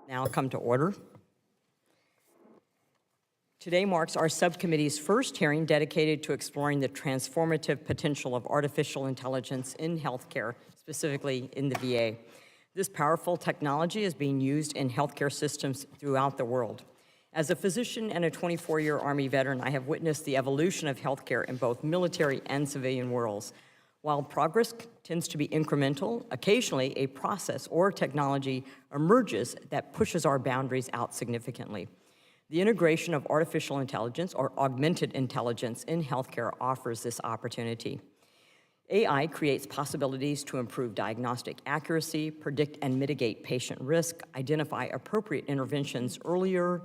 Now come to order. Today marks our subcommittee's first hearing dedicated to exploring the transformative potential of artificial intelligence in healthcare, specifically in the VA. This powerful technology is being used in healthcare systems throughout the world. As a physician and a 24-year Army veteran, I have witnessed the evolution of healthcare in both military and civilian worlds. While progress tends to be incremental, occasionally a process or technology emerges that pushes our boundaries out significantly. The integration of artificial intelligence or augmented intelligence in healthcare offers this opportunity. AI creates possibilities to improve diagnostic accuracy, predict and mitigate patient risk, identify appropriate interventions earlier,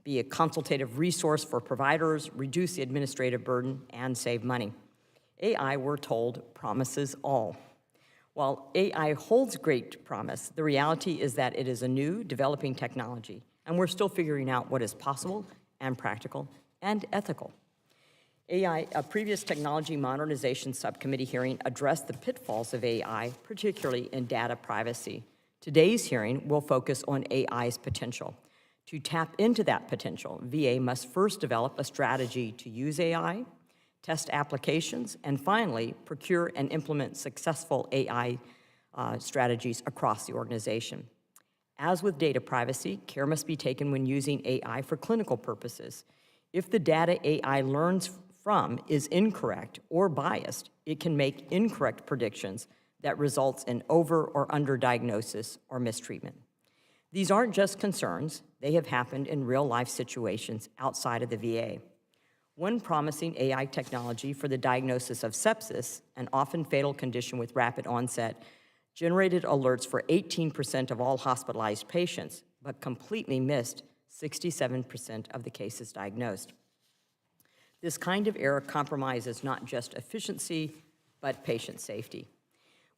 be a consultative resource for providers, reduce the administrative burden, and save money. AI, we're told, promises all. While AI holds great promise, the reality is that it is a new, developing technology, and we're still figuring out what is possible and practical and ethical. A previous technology modernization subcommittee hearing addressed the pitfalls of AI, particularly in data privacy. Today's hearing will focus on AI's potential. To tap into that potential, VA must first develop a strategy to use AI, test applications, and finally, procure and implement successful AI strategies across the organization. As with data privacy, care must be taken when using AI for clinical purposes. If the data AI learns from is incorrect or biased, it can make incorrect predictions that results in over or underdiagnosis or mistreatment. These aren't just concerns, they have happened in real-life situations outside of the VA. One promising AI technology for the diagnosis of sepsis, an often fatal condition with rapid onset, generated alerts for 18% of all hospitalized patients, but completely missed 67% of the cases diagnosed. This kind of error compromises not just efficiency, but patient safety.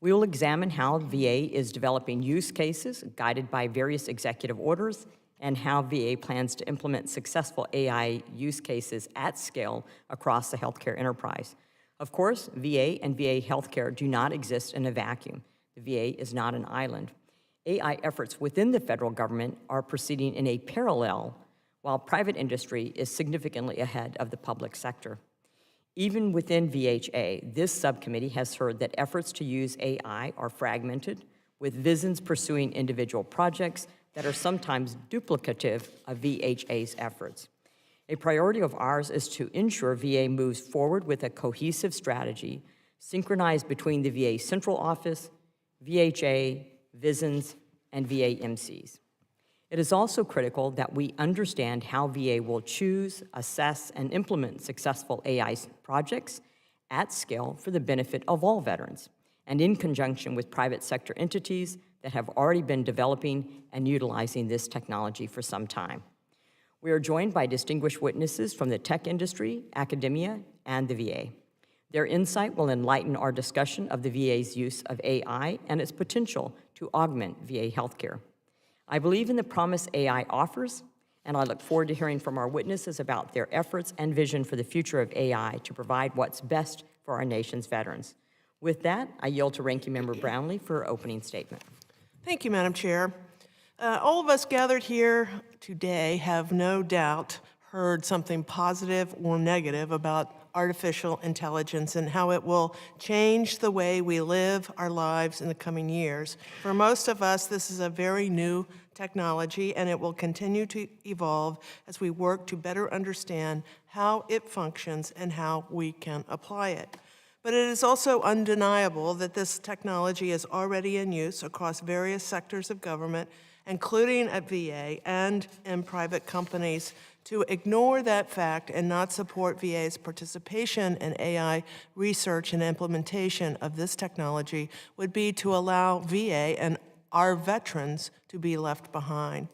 We will examine how VA is developing use cases guided by various executive orders and how VA plans to implement successful AI use cases at scale across the healthcare enterprise. Of course, VA and VA healthcare do not exist in a vacuum. The VA is not an island. AI efforts within the federal government are proceeding in a parallel, while private industry is significantly ahead of the public sector. Even within VHA, this subcommittee has heard that efforts to use AI are fragmented, with VISNs pursuing individual projects that are sometimes duplicative of VHA's efforts. A priority of ours is to ensure VA moves forward with a cohesive strategy, synchronized between the VA Central Office, VHA, VISNs, and VA MCs. It is also critical that we understand how VA will choose, assess, and implement successful AI projects at scale for the benefit of all veterans, and in conjunction with private sector entities that have already been developing and utilizing this technology for some time. We are joined by distinguished witnesses from the tech industry, academia, and the VA. Their insight will enlighten our discussion of the VA's use of AI and its potential to augment VA healthcare. I believe in the promise AI offers, and I look forward to hearing from our witnesses about their efforts and vision for the future of AI to provide what's best for our nation's veterans. With that, I yield to Ranking Member Brownlee for her opening statement. Thank you, Madam Chair. All of us gathered here today have no doubt heard something positive or negative about artificial intelligence and how it will change the way we live our lives in the coming years. For most of us, this is a very new technology, and it will continue to evolve as we work to better understand how it functions and how we can apply it. But it is also undeniable that this technology is already in use across various sectors of government, including at VA and in private companies. To ignore that fact and not support VA's participation in AI research and implementation of this technology would be to allow VA and our veterans to be left behind.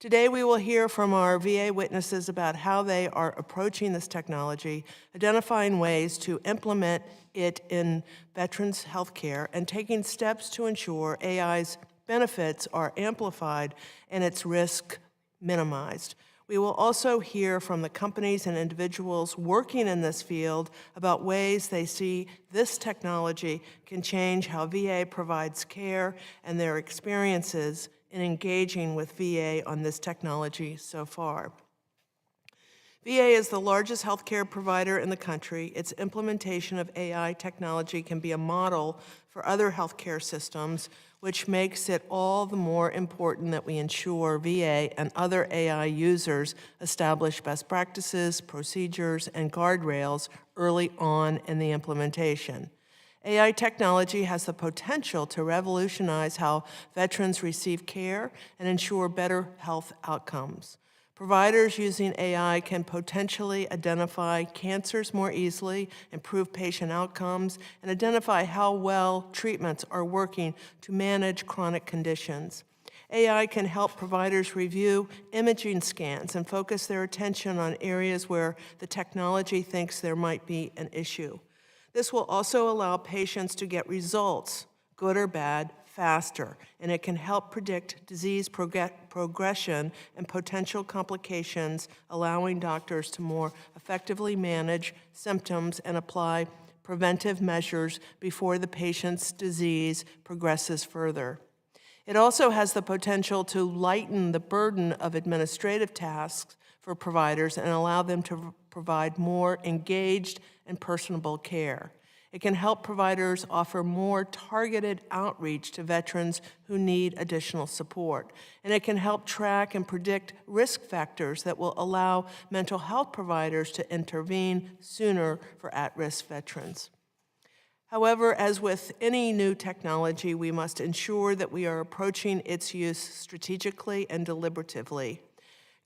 Today, we will hear from our VA witnesses about how they are approaching this technology, identifying ways to implement it in veterans' health care, and taking steps to ensure AI's benefits are amplified and its risk minimized. We will also hear from the companies and individuals working in this field about ways they see this technology can change how VA provides care and their experiences in engaging with VA on this technology so far. VA is the largest healthcare provider in the country. Its implementation of AI technology can be a model for other healthcare systems, which makes it all the more important that we ensure VA and other AI users establish best practices, procedures, and guardrails early on in the implementation. AI technology has the potential to revolutionize how veterans receive care and ensure better health outcomes. Providers using AI can potentially identify cancers more easily, improve patient outcomes, and identify how well treatments are working to manage chronic conditions. AI can help providers review imaging scans and focus their attention on areas where the technology thinks there might be an issue. This will also allow patients to get results, good or bad, faster, and it can help predict disease progression and potential complications, allowing doctors to more effectively manage symptoms and apply preventive measures before the patient's disease progresses further. It also has the potential to lighten the burden of administrative tasks for providers and allow them to provide more engaged and personable care. It can help providers offer more targeted outreach to veterans who need additional support. And it can help track and predict risk factors that will allow mental health providers to intervene sooner for at-risk veterans. However, as with any new technology, we must ensure that we are approaching its use strategically and deliberatively.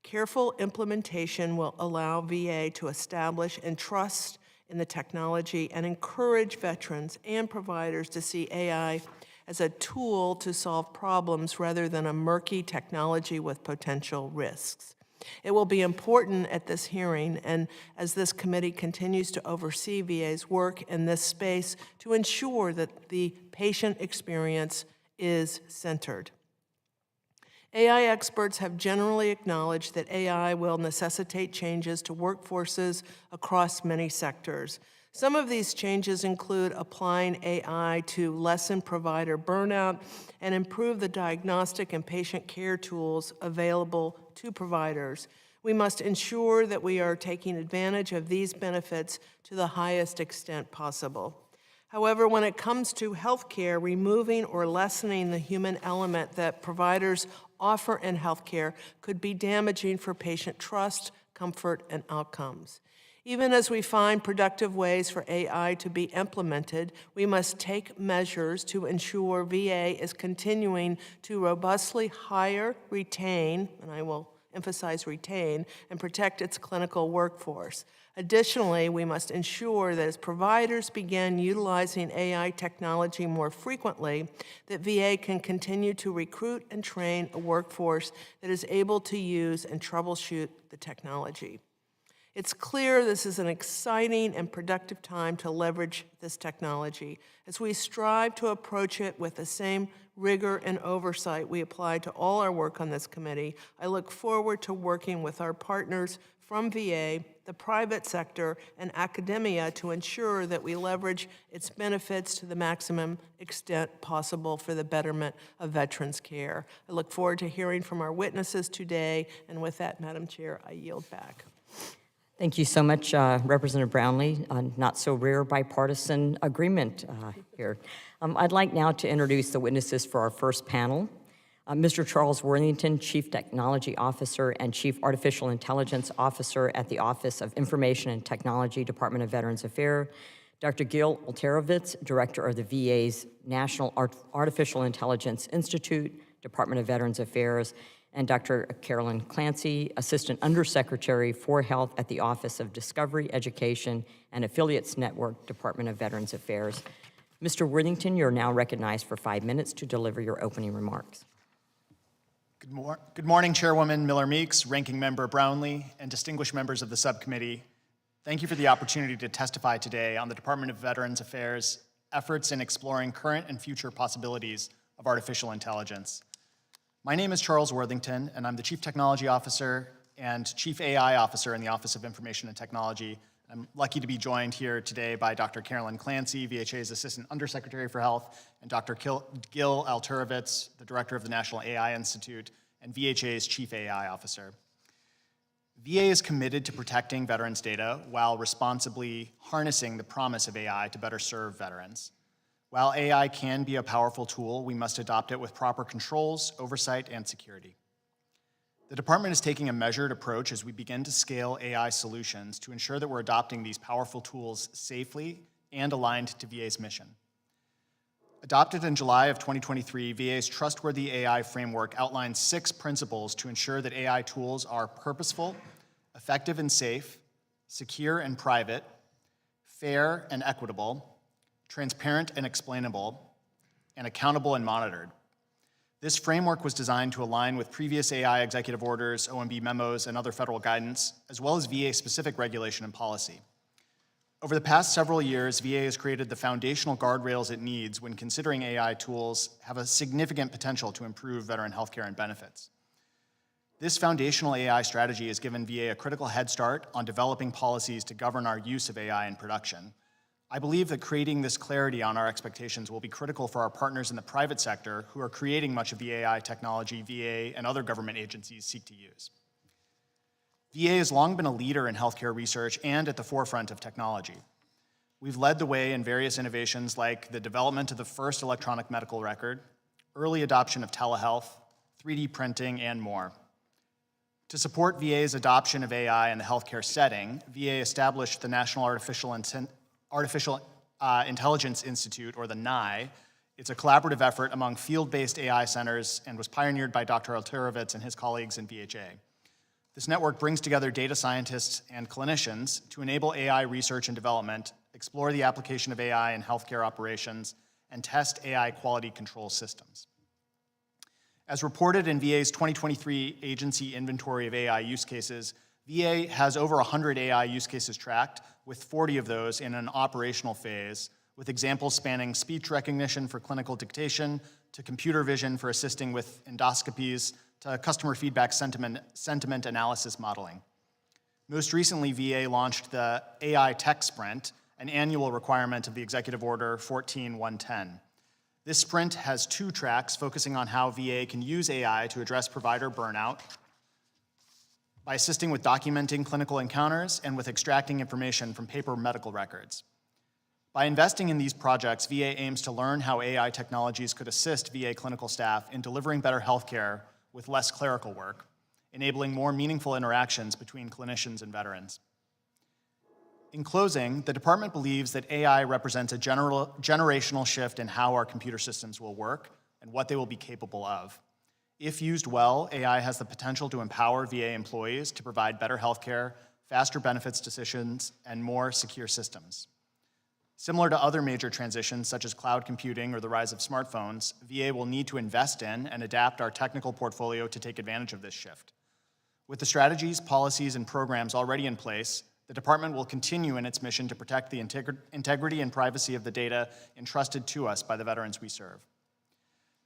Careful implementation will allow VA to establish and trust in the technology and encourage veterans and providers to see AI as a tool to solve problems rather than a murky technology with potential risks. It will be important at this hearing and as this committee continues to oversee VA's work in this space to ensure that the patient experience is centered. AI experts have generally acknowledged that AI will necessitate changes to workforces across many sectors. Some of these changes include applying AI to lessen provider burnout and improve the diagnostic and patient care tools available to providers. We must ensure that we are taking advantage of these benefits to the highest extent possible. However, when it comes to healthcare, removing or lessening the human element that providers offer in healthcare could be damaging for patient trust, comfort, and outcomes. Even as we find productive ways for AI to be implemented, we must take measures to ensure VA is continuing to robustly hire, retain, and I will emphasize retain, and protect its clinical workforce. Additionally, we must ensure that as providers begin utilizing AI technology more frequently, that VA can continue to recruit and train a workforce that is able to use and troubleshoot the technology. It's clear this is an exciting and productive time to leverage this technology as we strive to approach it with the same rigor and oversight we apply to all our work on this committee. I look forward to working with our partners from VA, the private sector, and academia to ensure that we leverage its benefits to the maximum extent possible for the betterment of veterans' care. I look forward to hearing from our witnesses today, and with that, Madam Chair, I yield back. Thank you so much, Representative Brownlee. Not so rare bipartisan agreement here. I'd like now to introduce the witnesses for our first panel. Mr. Charles Worthington, Chief Technology Officer and Chief Artificial Intelligence Officer at the Office of Information and Technology, Department of Veterans Affairs. Dr. Gil Alterovitz, Director of the VA's National Artificial Intelligence Institute, Department of Veterans Affairs, and Dr. Carolyn Clancy, Assistant Undersecretary for Health at the Office of Discovery, Education, and Affiliates Network, Department of Veterans Affairs. Mr. Worthington, you're now recognized for 5 minutes to deliver your opening remarks. Good morning, Chairwoman Miller-Meeks, Ranking Member Brownlee, and distinguished members of the subcommittee. Thank you for the opportunity to testify today on the Department of Veterans Affairs' efforts in exploring current and future possibilities of artificial intelligence. My name is Charles Worthington, and I'm the Chief Technology Officer and Chief AI Officer in the Office of Information and Technology I'm lucky to be joined here today by Dr. Carolyn Clancy, VHA's Assistant Undersecretary for Health, and Dr. Gil Alterovitz, the Director of the National AI Institute, and VHA's Chief AI Officer. VA is committed to protecting veterans' data while responsibly harnessing the promise of AI to better serve veterans. While AI can be a powerful tool, we must adopt it with proper controls, oversight, and security. The department is taking a measured approach as we begin to scale AI solutions to ensure that we're adopting these powerful tools safely and aligned to VA's mission. Adopted in July of 2023, VA's Trustworthy AI Framework outlines 6 principles to ensure that AI tools are purposeful, effective and safe, secure and private, fair and equitable, transparent and explainable, and accountable and monitored. This framework was designed to align with previous AI executive orders, OMB memos, and other federal guidance, as well as VA-specific regulation and policy. Over the past several years, VA has created the foundational guardrails it needs when considering AI tools have a significant potential to improve veteran healthcare and benefits. This foundational AI strategy has given VA a critical head start on developing policies to govern our use of AI in production. I believe that creating this clarity on our expectations will be critical for our partners in the private sector who are creating much of the AI technology VA and other government agencies seek to use. VA has long been a leader in healthcare research and at the forefront of technology. We've led the way in various innovations like the development of the first electronic medical record, early adoption of telehealth, 3D printing, and more. To support VA's adoption of AI in the healthcare setting, VA established the National Artificial Intelligence Institute, or the NI. It's a collaborative effort among field-based AI centers and was pioneered by Dr. Alterovitz and his colleagues in VHA. This network brings together data scientists and clinicians to enable AI research and development, explore the application of AI in healthcare operations, and test AI quality control systems. As reported in VA's 2023 agency inventory of AI use cases, VA has over 100 AI use cases tracked, with 40 of those in an operational phase, with examples spanning speech recognition for clinical dictation, to computer vision for assisting with endoscopies, to customer feedback sentiment analysis modeling. Most recently, VA launched the AI Tech Sprint, an annual requirement of the Executive Order 14110. This sprint has 2 tracks focusing on how VA can use AI to address provider burnout by assisting with documenting clinical encounters and with extracting information from paper medical records. By investing in these projects, VA aims to learn how AI technologies could assist VA clinical staff in delivering better healthcare with less clerical work, enabling more meaningful interactions between clinicians and veterans. In closing, the department believes that AI represents a generational shift in how our computer systems will work and what they will be capable of. If used well, AI has the potential to empower VA employees to provide better healthcare, faster benefits decisions, and more secure systems. Similar to other major transitions, such as cloud computing or the rise of smartphones, VA will need to invest in and adapt our technical portfolio to take advantage of this shift. With the strategies, policies, and programs already in place, the department will continue in its mission to protect the integrity and privacy of the data entrusted to us by the veterans we serve.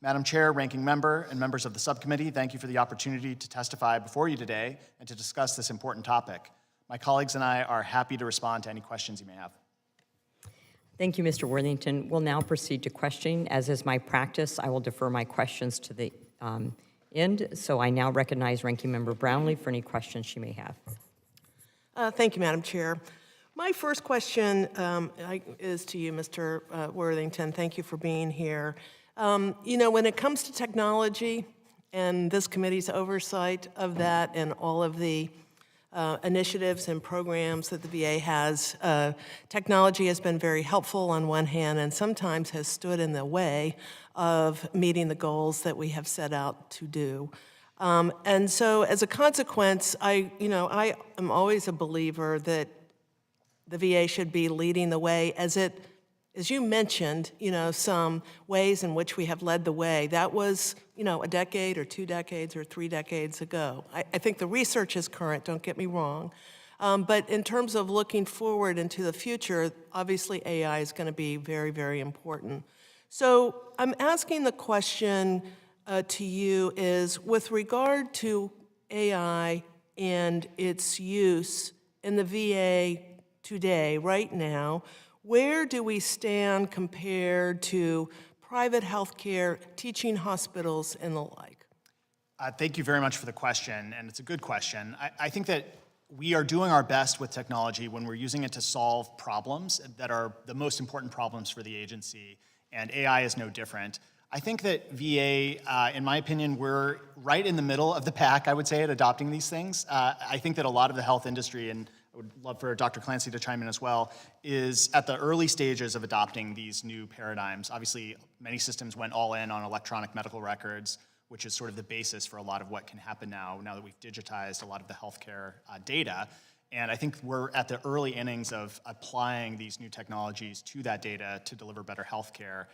Madam Chair, Ranking Member, and members of the subcommittee, thank you for the opportunity to testify before you today and to discuss this important topic. My colleagues and I are happy to respond to any questions you may have. Thank you, Mr. Worthington. We'll now proceed to questioning. As is my practice, I will defer my questions to the end. So I now recognize Ranking Member Brownlee for any questions she may have. Thank you, Madam Chair. My first question is to you, Mr. Worthington. Thank you for being here. You know, when it comes to technology and this committee's oversight of that and all of the initiatives and programs that the VA has, technology has been very helpful on one hand and sometimes has stood in the way of meeting the goals that we have set out to do. And so as a consequence, I am always a believer that the VA should be leading the way as you mentioned, some ways in which we have led the way. That was, a decade or 2 decades or 3 decades ago. I think the research is current, don't get me wrong. But in terms of looking forward into the future, obviously AI is going to be very, very important. So I'm asking the question to you is, with regard to AI and its use in the VA today, right now, where do we stand compared to private healthcare, teaching hospitals, and the like? Thank you very much for the question, and it's a good question. I think that we are doing our best with technology when we're using it to solve problems that are the most important problems for the agency, and AI is no different. I think that VA, in my opinion, we're right in the middle of the pack, I would say, at adopting these things. I think that a lot of the health industry, and I would love for Dr. Clancy to chime in as well, is at the early stages of adopting these new paradigms. Obviously, many systems went all in on electronic medical records, which is sort of the basis for a lot of what can happen now that we've digitized a lot of the healthcare data. And I think we're at the early innings of applying these new technologies to that data to deliver better healthcare.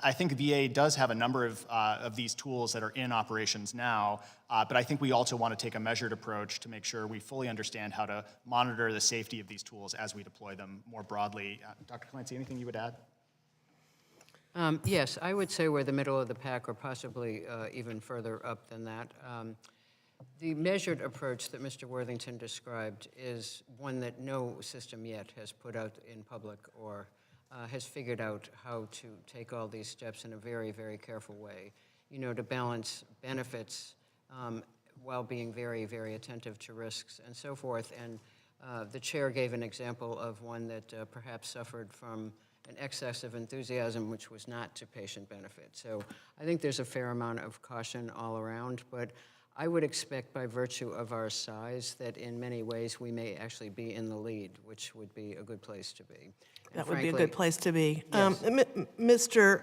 I think VA does have a number of these tools that are in operations now, but I think we also want to take a measured approach to make sure we fully understand how to monitor the safety of these tools as we deploy them more broadly. Dr. Clancy, anything you would add? Yes, I would say we're the middle of the pack, or possibly even further up than that. The measured approach that Mr. Worthington described is one that no system yet has put out in public or has figured out how to take all these steps in a very, very careful way, to balance benefits while being very, very attentive to risks and so forth. And the chair gave an example of one that perhaps suffered from an excess of enthusiasm, which was not to patient benefit. So I think there's a fair amount of caution all around, but I would expect by virtue of our size that in many ways we may actually be in the lead, which would be a good place to be. And That would be a frankly, good place to be. Yes. Mr.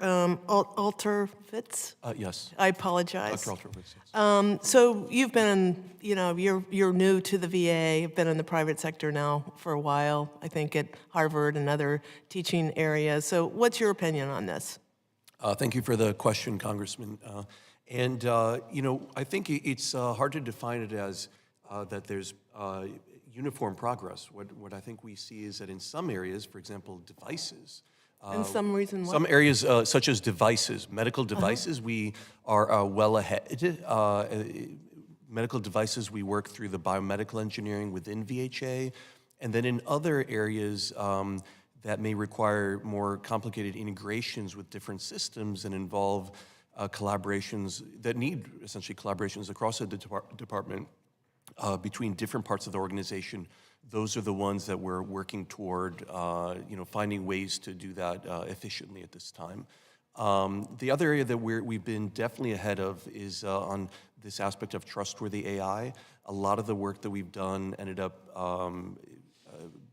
Alterfitz? Yes. I apologize. Dr. Alterfitz, yes. So you've been, you're new to the VA, you've been in the private sector now for a while, I think at Harvard and other teaching areas. So what's your opinion on this? Thank you for the question, Congressman. I think it's hard to define it as that there's uniform progress. What I think we see is that in some areas, for example, devices. And some reason why? Some areas, such as devices, medical devices, we are well ahead. Medical devices, we work through the biomedical engineering within VHA. And then in other areas that may require more complicated integrations with different systems and involve collaborations that need essentially collaborations across the department between different parts of the organization. Those are the ones that we're working toward, finding ways to do that efficiently at this time. The other area that we've been definitely ahead of is on this aspect of trustworthy AI. A lot of the work that we've done ended up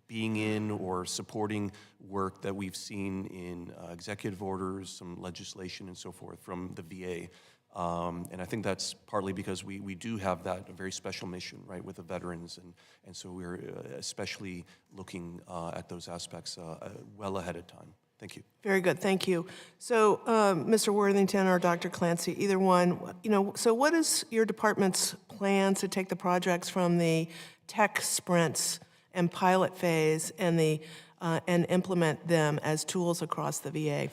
being in or supporting work that we've seen in executive orders, some legislation and so forth from the VA. And I think that's partly because we do have that very special mission, right, with the veterans. And so we're especially looking at those aspects well ahead of time. Thank you. Very good, thank you. So, Mr. Worthington or Dr. Clancy, either one, so what is your department's plans to take the projects from the tech sprints and pilot phase and implement them as tools across the VA?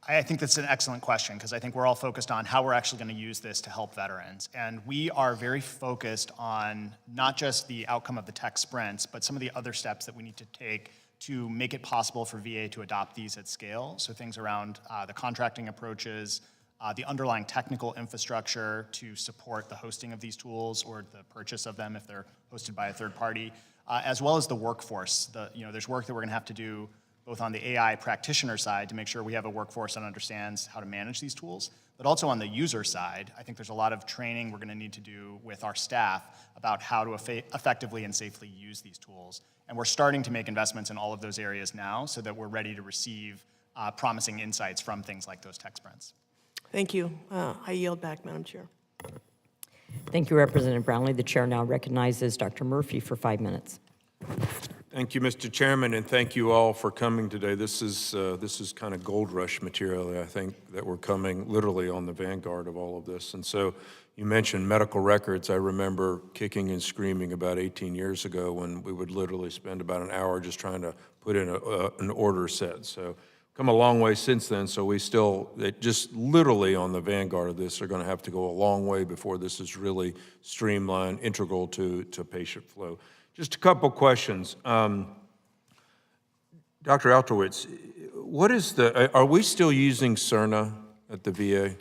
I think that's an excellent question, because I think we're all focused on how we're actually going to use this to help veterans. And we are very focused on not just the outcome of the tech sprints, but some of the other steps that we need to take to make it possible for VA to adopt these at scale. So things around the contracting approaches, the underlying technical infrastructure to support the hosting of these tools or the purchase of them if they're hosted by a third party, as well as the workforce. There's work that we're going to have to do both on the AI practitioner side to make sure we have a workforce that understands how to manage these tools, but also on the user side. I think there's a lot of training we're going to need to do with our staff about how to effectively and safely use these tools. And we're starting to make investments in all of those areas now so that we're ready to receive promising insights from things like those tech sprints. Thank you. I yield back, Madam Chair. Thank you, Representative Brownlee. The chair now recognizes Dr. Murphy for 5 minutes. Thank you, Mr. Chairman, and thank you all for coming today. This is kind of gold rush material, I think, that we're coming literally on the vanguard of all of this. And so you mentioned medical records. I remember kicking and screaming about 18 years ago when we would literally spend about an hour just trying to put in an order set. So come a long way since then, so we still, just literally on the vanguard of this, are going to have to go a long way before this is really streamlined, integral to patient flow. Just a couple questions. Dr. Altowitz, what is are we still using Cerna at the VA?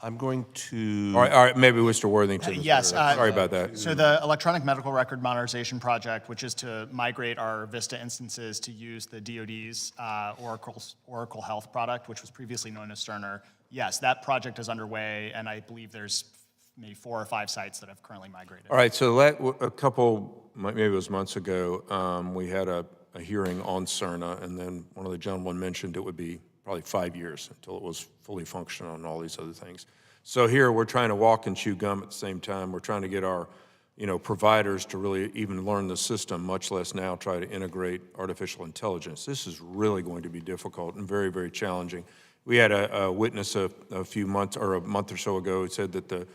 I'm going to. All right, maybe Mr. Worthington. is Yes. better. Sorry about that. So the Electronic Medical Record Modernization Project, which is to migrate our Vista instances to use the DoD's Oracle Health product, which was previously known as Cerner. Yes, that project is underway, and I believe there's maybe 4 or 5 sites that have currently migrated. All right, so a couple, maybe it was months ago, we had a hearing on Cerna, and then one of the gentlemen mentioned it would be probably 5 years until it was fully functional and all these other things. So here we're trying to walk and chew gum at the same time. We're trying to get our, providers to really even learn the system, much less now try to integrate artificial intelligence. This is really going to be difficult and very, very challenging. We had a witness a few months or a month or so ago who said that the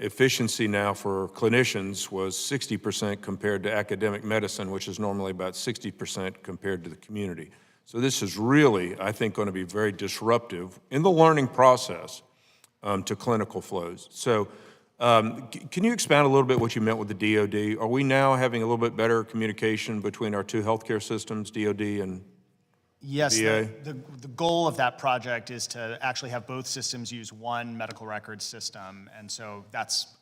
efficiency now for clinicians was 60% compared to academic medicine, which is normally about 60% compared to the community. So this is really, I think, going to be very disruptive in the learning process to clinical flows. So can you expound a little bit what you meant with the DoD? Are we now having a little bit better communication between our two healthcare systems, DoD and Yes, VA? the goal of that project is to actually have both systems use one medical records system, and so that's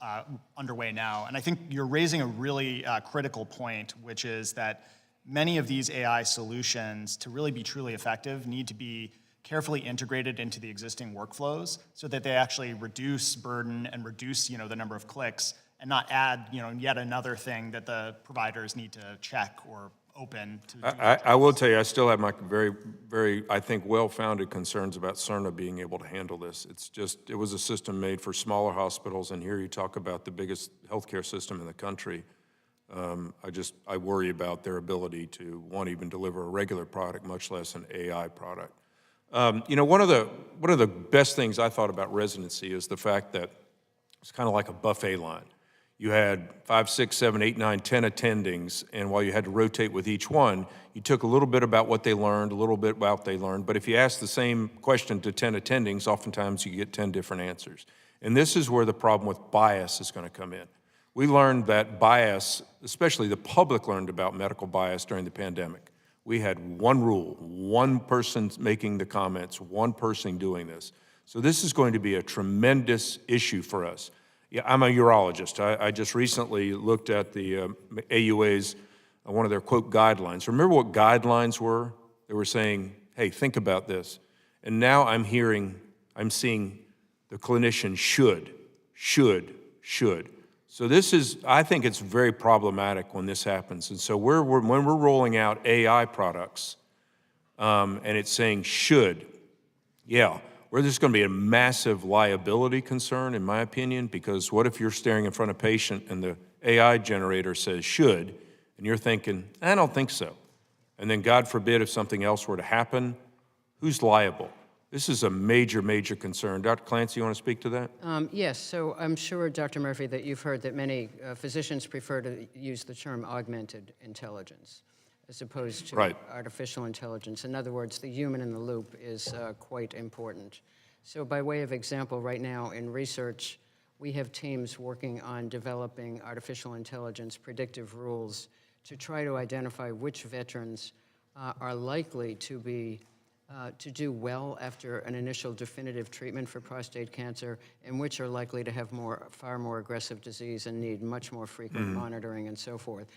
underway now. And I think you're raising a really critical point, which is that many of these AI solutions, to really be truly effective, need to be carefully integrated into the existing workflows so that they actually reduce burden and reduce, the number of clicks, and not add, yet another thing that the providers need to check or open to do. I will tell you, I still have my very, very, I think, well-founded concerns about Cerna being able to handle this. It was a system made for smaller hospitals, and here you talk about the biggest healthcare system in the country. I worry about their ability to, one, even deliver a regular product, much less an AI product. One of the best things I thought about residency is the fact that it's kind of like a buffet line. You had 5, 6, 7, 8, 9, 10 attendings, and while you had to rotate with each one, you took a little bit about what they learned, a little bit about what they learned, but if you ask the same question to 10 attendings, oftentimes you get 10 different answers. And this is where the problem with bias is going to come in. We learned that bias, especially the public learned about medical bias during the pandemic. We had one rule, one person making the comments, one person doing this. So this is going to be a tremendous issue for us. Yeah, I'm a urologist. I just recently looked at the AUA's, one of their quote guidelines. Remember what guidelines were? They were saying, hey, think about this. And now I'm seeing the clinician should. So this is, I think it's very problematic when this happens. And so when we're rolling out AI products and it's saying should, yeah, where there's going to be a massive liability concern, in my opinion, because what if you're staring in front of a patient and the AI generator says should, and you're thinking, I don't think so. And then God forbid if something else were to happen, who's liable? This is a major, major concern. Dr. Clancy, you want to speak to that? Yes, so I'm sure, Dr. Murphy, that you've heard that many physicians prefer to use the term augmented intelligence as opposed to artificial intelligence. In other words, the human in the loop is quite important. So by way of example, right now in research, we have teams working on developing artificial intelligence predictive rules to try to identify which veterans are likely to be to do well after an initial definitive treatment for prostate cancer, and which are likely to have far more aggressive disease and need much more frequent monitoring and so forth.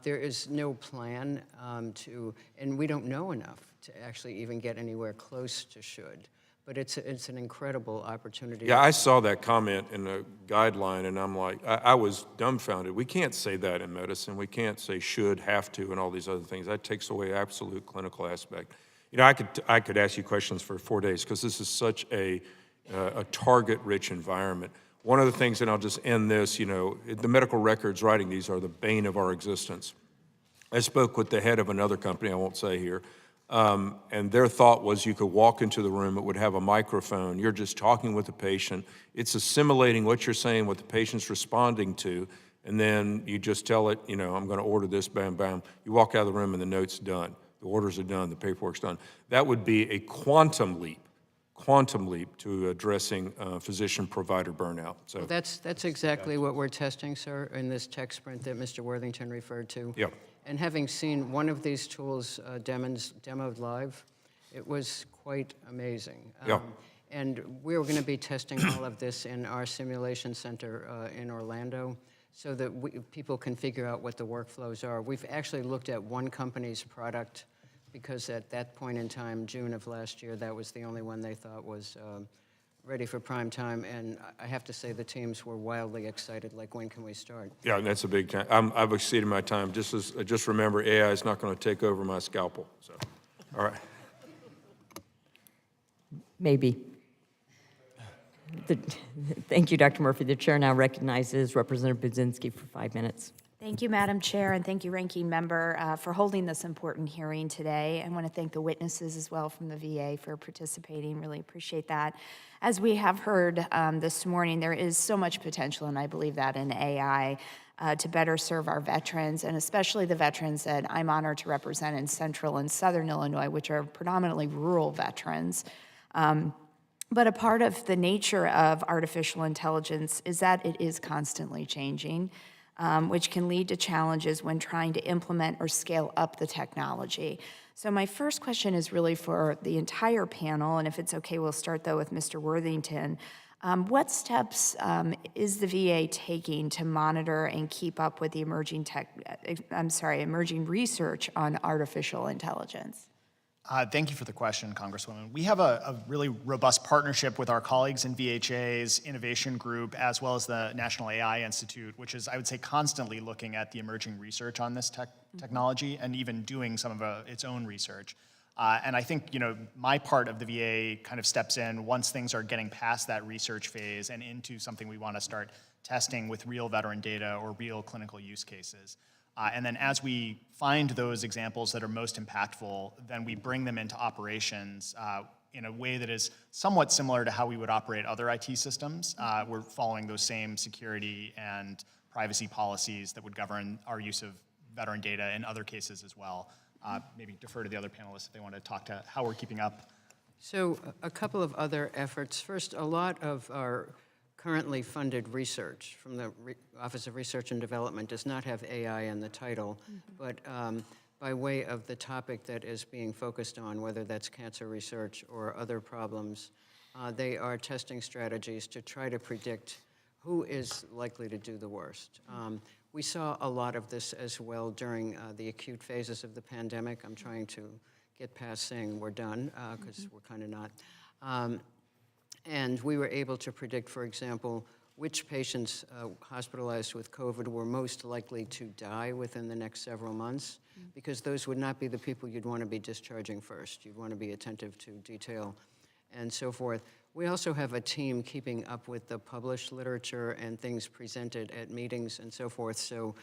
There is no plan and we don't know enough to actually even get anywhere close to should. But it's an incredible opportunity. Yeah, I saw that comment in the guideline, and I'm like, I was dumbfounded. We can't say that in medicine. We can't say should, have to, and all these other things. That takes away absolute clinical aspect. I could ask you questions for 4 days because this is such a target-rich environment. One of the things, and I'll just end this, the medical records writing these are the bane of our existence. I spoke with the head of another company, I won't say here, and their thought was you could walk into the room, it would have a microphone, you're just talking with the patient, it's assimilating what you're saying, what the patient's responding to, and then you just tell it, I'm going to order this, bam, bam. You walk out of the room and the note's done. The orders are done, the paperwork's done. That would be a quantum leap to addressing physician-provider burnout. So that's exactly what we're testing, sir, in this tech sprint that Mr. Worthington referred to. Yeah. And having seen one of these tools demoed live, it was quite amazing. Yeah. And we're going to be testing all of this in our simulation center in Orlando so that people can figure out what the workflows are. We've actually looked at one company's product because at that point in time, June of last year, that was the only one they thought was ready for prime time. And I have to say the teams were wildly excited, like, when can we start? Yeah, that's a big time. I've exceeded my time. Just remember, AI is not going to take over my scalpel. So, all right. Maybe. Thank you, Dr. Murphy. The chair now recognizes Representative Budzinski for 5 minutes. Thank you, Madam Chair, and thank you, Ranking Member, for holding this important hearing today. I want to thank the witnesses as well from the VA for participating. Really appreciate that. As we have heard this morning, there is so much potential, and I believe that in AI, to better serve our veterans, and especially the veterans that I'm honored to represent in Central and Southern Illinois, which are predominantly rural veterans. But a part of the nature of artificial intelligence is that it is constantly changing, which can lead to challenges when trying to implement or scale up the technology. So my first question is really for the entire panel, and if it's okay, we'll start though with Mr. Worthington. What steps is the VA taking to monitor and keep up with the emerging research on artificial intelligence? Thank you for the question, Congresswoman. We have a really robust partnership with our colleagues in VHA's innovation group, as well as the National AI Institute, which is, I would say, constantly looking at the emerging research on this technology and even doing some of its own research. And I think, my part of the VA kind of steps in once things are getting past that research phase and into something we want to start testing with real veteran data or real clinical use cases. And then as we find those examples that are most impactful, then we bring them into operations in a way that is somewhat similar to how we would operate other IT systems. We're following those same security and privacy policies that would govern our use of veteran data in other cases as well. Maybe defer to the other panelists if they want to talk to how we're keeping up. So a couple of other efforts. First, a lot of our currently funded research from the Office of Research and Development does not have AI in the title, but by way of the topic that is being focused on, whether that's cancer research or other problems, they are testing strategies to try to predict who is likely to do the worst. We saw a lot of this as well during the acute phases of the pandemic. I'm trying to get past saying we're done, because we're kind of not. And we were able to predict, for example, which patients hospitalized with COVID were most likely to die within the next several months, because those would not be the people you'd want to be discharging first. You'd want to be attentive to detail and so forth. We also have a team keeping up with the published literature and things presented at meetings and so forth. So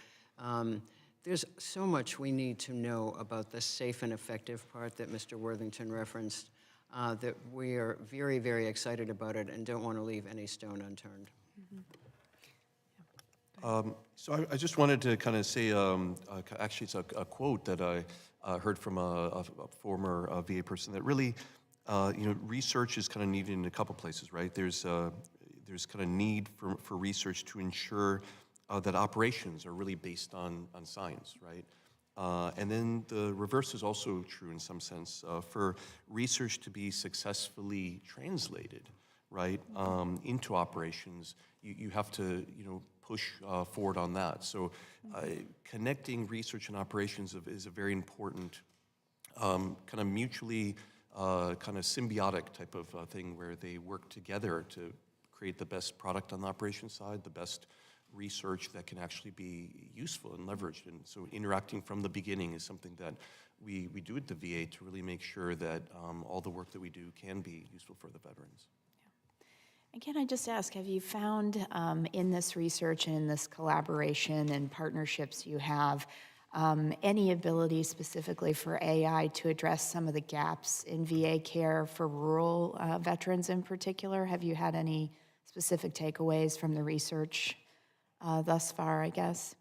there's so much we need to know about the safe and effective part that Mr. Worthington referenced, that we are very, very excited about it and don't want to leave any stone unturned. So I just wanted to kind of say, actually it's a quote that I heard from a former VA person that really, research is kind of needed in a couple places, right? There's kind of need for research to ensure that operations are really based on science, right? And then the reverse is also true in some sense. For research to be successfully translated, right, into operations, you have to, push forward on that. So connecting research and operations is a very important kind of mutually kind of symbiotic type of thing where they work together to create the best product on the operations side, the best research that can actually be useful and leveraged. And so interacting from the beginning is something that we do at the VA to really make sure that all the work that we do can be useful for the veterans. And can I just ask, have you found in this research and in this collaboration and partnerships you have any ability specifically for AI to address some of the gaps in VA care for rural veterans in particular? Have you had any specific takeaways from the research thus far, I guess?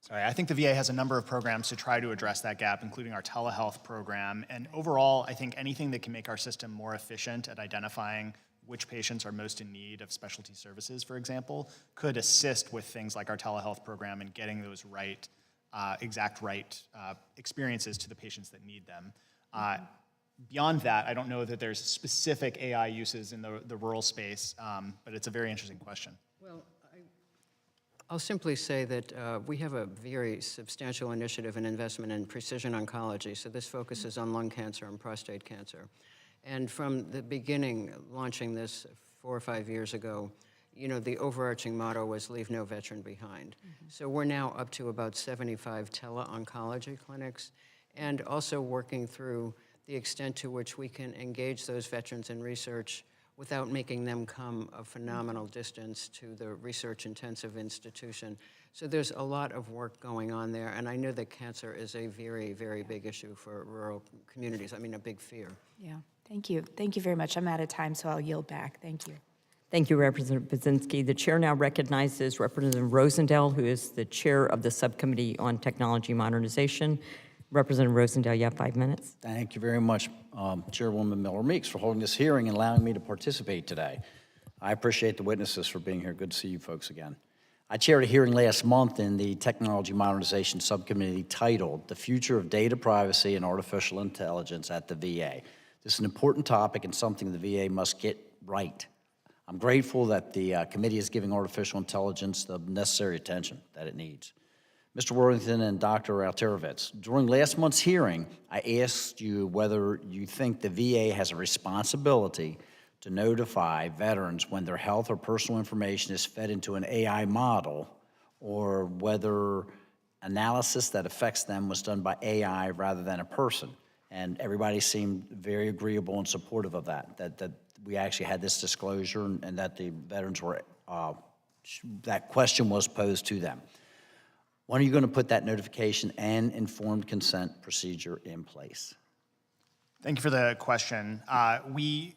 Sorry, I think the VA has a number of programs to try to address that gap, including our telehealth program. And overall, I think anything that can make our system more efficient at identifying which patients are most in need of specialty services, for example, could assist with things like our telehealth program and getting those exact right experiences to the patients that need them. Beyond that, I don't know that there's specific AI uses in the rural space, but it's a very interesting question. Well, I'll simply say that we have a very substantial initiative and investment in precision oncology. So this focuses on lung cancer and prostate cancer. And from the beginning, launching this 4 or 5 years ago, you know, the overarching motto was leave no veteran behind. So we're now up to about 75 tele-oncology clinics, and also working through the extent to which we can engage those veterans in research without making them come a phenomenal distance to the research-intensive institution. So there's a lot of work going on there, and I know that cancer is a very, very big issue for rural communities. I mean, a big fear. Yeah, thank you. Thank you very much. I'm out of time, so I'll yield back. Thank you. Thank you, Representative Budzinski. The chair now recognizes Representative Rosendale, who is the chair of the Subcommittee on Technology Modernization. Representative Rosendale, you have 5 minutes. Thank you very much, Chairwoman Miller-Meeks, for holding this hearing and allowing me to participate today. I appreciate the witnesses for being here. Good to see you folks again. I chaired a hearing last month in the Technology Modernization Subcommittee titled The Future of Data Privacy and Artificial Intelligence at the VA. This is an important topic and something the VA must get right. I'm grateful that the committee is giving artificial intelligence the necessary attention that it needs. Mr. Worthington and Dr. Alterovitz, during last month's hearing, I asked you whether you think the VA has a responsibility to notify veterans when their health or personal information is fed into an AI model, or whether analysis that affects them was done by AI rather than a person. And everybody seemed very agreeable and supportive of that we actually had this disclosure and that the veterans were, that question was posed to them. When are you going to put that notification and informed consent procedure in place? Thank you for the question. We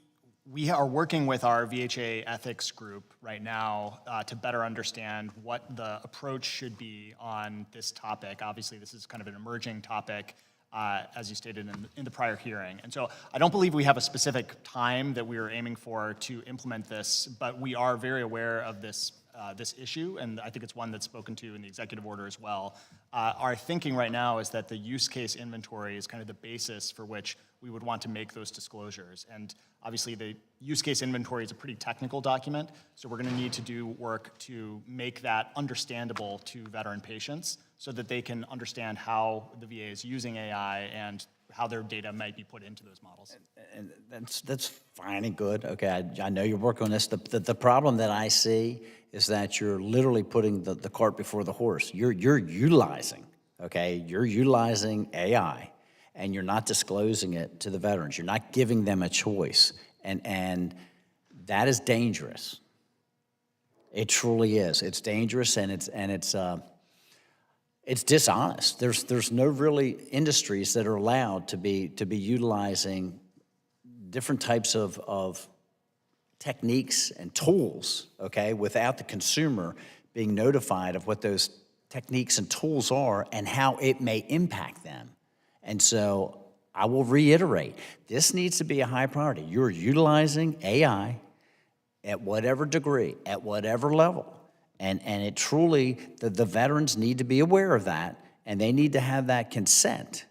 are working with our VHA ethics group right now to better understand what the approach should be on this topic. Obviously, this is kind of an emerging topic, as you stated in the prior hearing. And so I don't believe we have a specific time that we are aiming for to implement this, but we are very aware of this issue, and I think it's one that's spoken to in the executive order as well. Our thinking right now is that the use case inventory is kind of the basis for which we would want to make those disclosures. And obviously the use case inventory is a pretty technical document, so we're going to need to do work to make that understandable to veteran patients so that they can understand how the VA is using AI and how their data might be put into those models. And that's fine and good. Okay, I know you're working on this. The problem that I see is that you're literally putting the cart before the horse. You're utilizing, okay? You're utilizing AI, and you're not disclosing it to the veterans. You're not giving them a choice, and that is dangerous. It truly is. It's dangerous, and it's dishonest. There's no really industries that are allowed to be utilizing different types of techniques and tools, okay, without the consumer being notified of what those techniques and tools are and how it may impact them. And so I will reiterate, this needs to be a high priority. You're utilizing AI at whatever degree, at whatever level. And it truly, the veterans need to be aware of that, and they need to have that consent.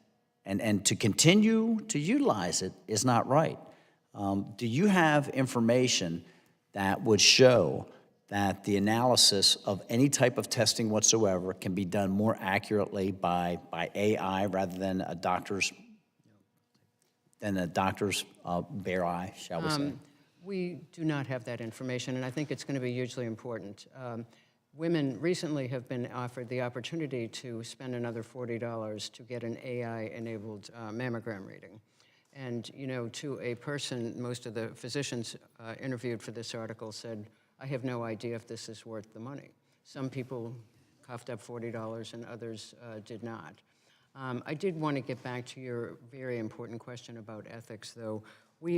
And to continue to utilize it is not right. Do you have information that would show that the analysis of any type of testing whatsoever can be done more accurately by AI rather than a doctor's bare eye, shall we say? We do not have that information, and I think it's going to be hugely important. Women recently have been offered the opportunity to spend another $40 to get an AI-enabled mammogram reading. And, you know, to a person, most of the physicians interviewed for this article said, I have no idea if this is worth the money. Some people coughed up $40 and others did not. I did want to get back to your very important question about ethics, though.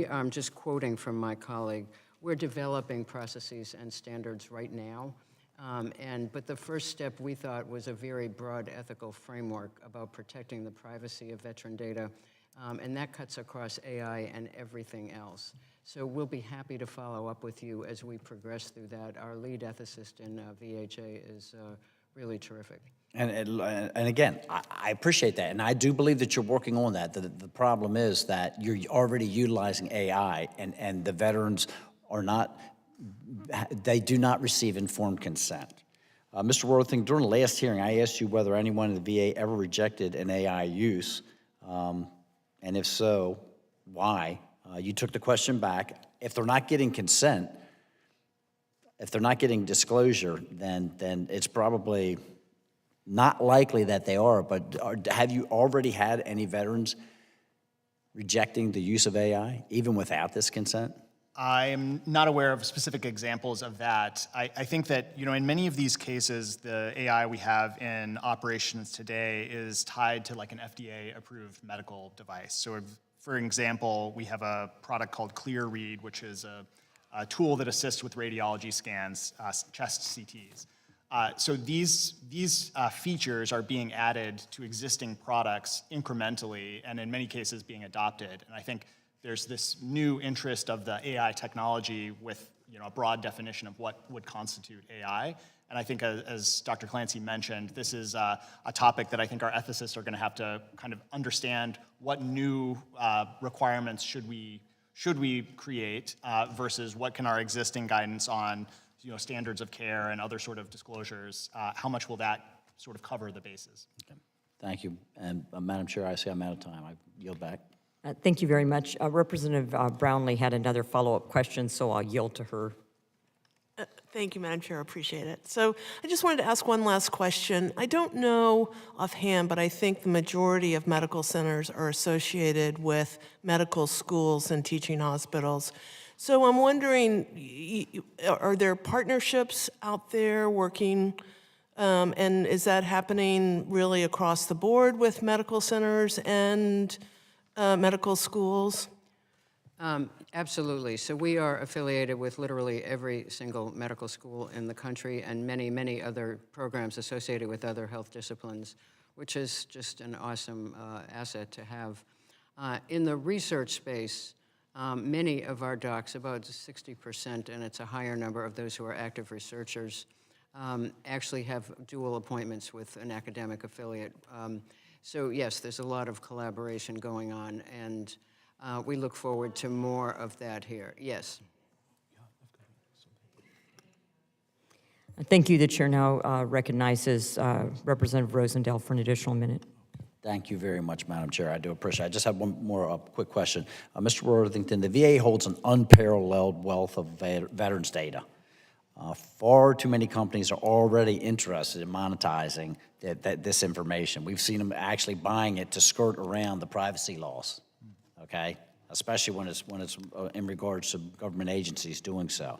I'm just quoting from my colleague. We're developing processes and standards right now. But the first step we thought was a very broad ethical framework about protecting the privacy of veteran data, and that cuts across AI and everything else. So we'll be happy to follow up with you as we progress through that. Our lead ethicist in VHA is really terrific. And again, I appreciate that, and I do believe that you're working on that. The problem is that you're already utilizing AI, and the veterans are not, they do not receive informed consent. Mr. Worthing, during the last hearing, I asked you whether anyone in the VA ever rejected an AI use, and if so, why? You took the question back. If they're not getting consent, if they're not getting disclosure, then it's probably not likely that they are, but have you already had any veterans rejecting the use of AI, even without this consent? I am not aware of specific examples of that. I think that, in many of these cases, the AI we have in operations today is tied to like an FDA-approved medical device. So for example, we have a product called ClearRead, which is a tool that assists with radiology scans, chest CTs. So these features are being added to existing products incrementally, and in many cases being adopted. And I think there's this new interest of the AI technology with a broad definition of what would constitute AI. And I think, as Dr. Clancy mentioned, this is a topic that I think our ethicists are going to have to kind of understand what new requirements should we create versus what can our existing guidance on standards of care and other sort of disclosures, how much will that sort of cover the bases? Okay. Thank you. And Madam Chair, I see I'm out of time. I yield back. Thank you very much. Representative Brownlee had another follow-up question, so I'll yield to her. Thank you, Madam Chair, I appreciate it. So I just wanted to ask one last question. I don't know offhand, but I think the majority of medical centers are associated with medical schools and teaching hospitals. So I'm wondering, are there partnerships out there working, and is that happening really across the board with medical centers and medical schools? Absolutely. So we are affiliated with literally every single medical school in the country and many, many other programs associated with other health disciplines, which is just an awesome asset to have. In the research space, many of our docs, about 60%, and it's a higher number of those who are active researchers, actually have dual appointments with an academic affiliate. So yes, there's a lot of collaboration going on, and we look forward to more of that here. Yes. Thank you. The chair now recognizes Representative Rosendale for an additional minute. Thank you very much, Madam Chair. I do appreciate it. I just have one more quick question. Mr. Worthington, the VA holds an unparalleled wealth of veterans data. Far too many companies are already interested in monetizing this information. We've seen them actually buying it to skirt around the privacy laws, okay? Especially when it's in regards to government agencies doing so.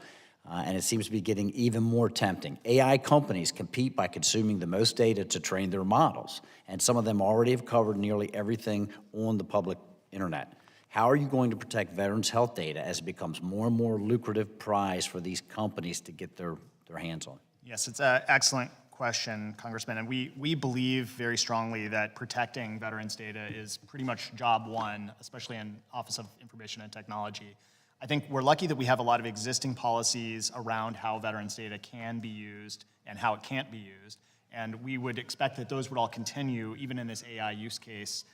And it seems to be getting even more tempting. AI companies compete by consuming the most data to train their models, and some of them already have covered nearly everything on the public internet. How are you going to protect veterans' health data as it becomes more and more lucrative prize for these companies to get their hands on? Yes, it's an excellent question, Congressman, and we believe very strongly that protecting veterans' data is pretty much job one, especially in Office of Information and Technology. I think we're lucky that we have a lot of existing policies around how veterans' data can be used and how it can't be used, and we would expect that those would all continue even in this AI use case.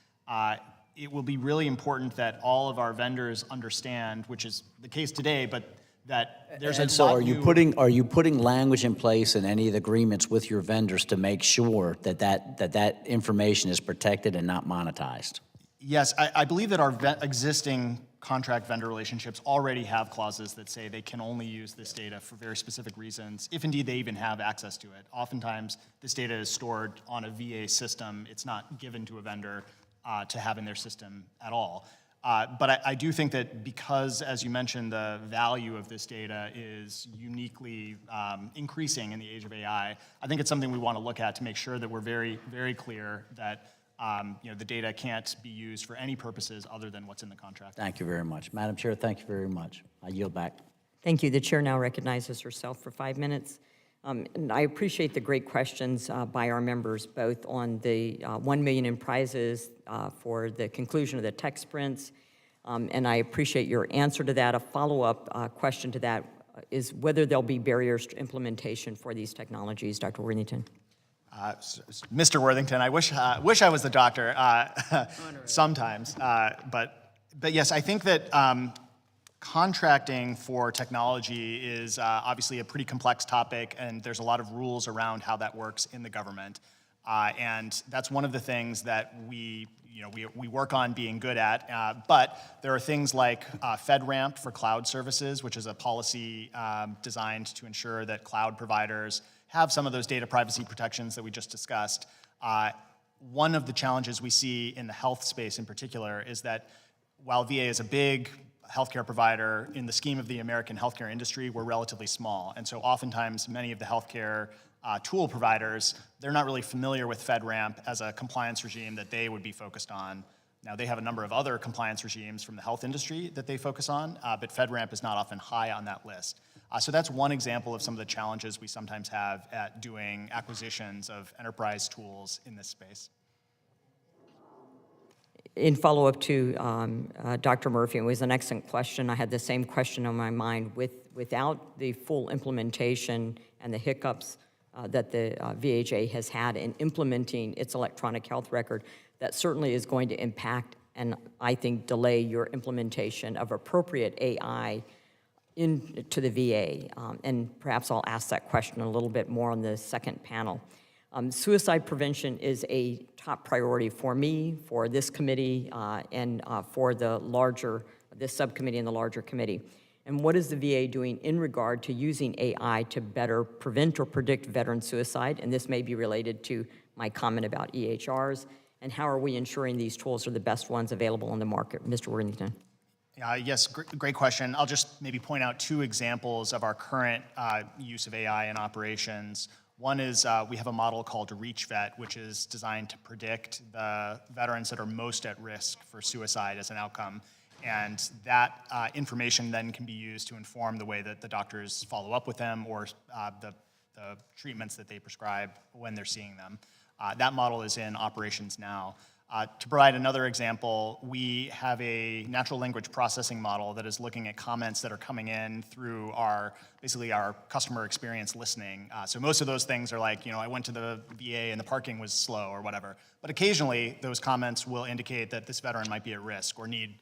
It will be really important that all of our vendors understand, which is the case today, but that there's and a so lot are you putting language in place in any of the agreements with your vendors to make sure that information is protected and not monetized? Yes, I believe that our existing contract vendor relationships already have clauses that say they can only use this data for very specific reasons, if indeed they even have access to it. Oftentimes, this data is stored on a VA system. It's not given to a vendor to have in their system at all. But I do think that because, as you mentioned, the value of this data is uniquely increasing in the age of AI, I think it's something we want to look at to make sure that we're very, very clear that the data can't be used for any purposes other than what's in the contract. Thank you very much. Madam Chair, thank you very much. I yield back. Thank you. The chair now recognizes herself for 5 minutes. And I appreciate the great questions by our members, both on the $1 million in prizes for the conclusion of the tech sprints, And I appreciate your answer to that. A follow-up question to that is whether there'll be barriers to implementation for these technologies, Dr. Worthington. Mr. Worthington, I wish I was the doctor sometimes, but yes, I think that contracting for technology is obviously a pretty complex topic, and there's a lot of rules around how that works in the government, and that's one of the things that we work on being good at. But there are things like FedRAMP for cloud services, which is a policy designed to ensure that cloud providers have some of those data privacy protections that we just discussed. One of the challenges we see in the health space in particular is that while VA is a big healthcare provider, in the scheme of the American healthcare industry, we're relatively small. And so oftentimes many of the healthcare tool providers, they're not really familiar with FedRAMP as a compliance regime that they would be focused on. Now, they have a number of other compliance regimes from the health industry that they focus on, but FedRAMP is not often high on that list. So that's one example of some of the challenges we sometimes have at doing acquisitions of enterprise tools in this space. In follow-up to Dr. Murphy, it was an excellent question. I had the same question on my mind. Without the full implementation and the hiccups that the VHA has had in implementing its electronic health record, that certainly is going to impact and I think delay your implementation of appropriate AI into the VA. And perhaps I'll ask that question a little bit more on the second panel. Suicide prevention is a top priority for me, for this committee, and for this subcommittee and the larger committee. And what is the VA doing in regard to using AI to better prevent or predict veteran suicide? And this may be related to my comment about EHRs. And how are we ensuring these tools are the best ones available on the market? Mr. Worthington. Yes, great question. I'll just maybe point out two examples of our current use of AI in operations. One is we have a model called ReachVet, which is designed to predict the veterans that are most at risk for suicide as an outcome. And that information then can be used to inform the way that the doctors follow up with them or the treatments that they prescribe when they're seeing them. That model is in operations now. To provide another example, we have a natural language processing model that is looking at comments that are coming in through basically our customer experience listening. So most of those things are like, I went to the VA and the parking was slow or whatever. But occasionally those comments will indicate that this veteran might be at risk or need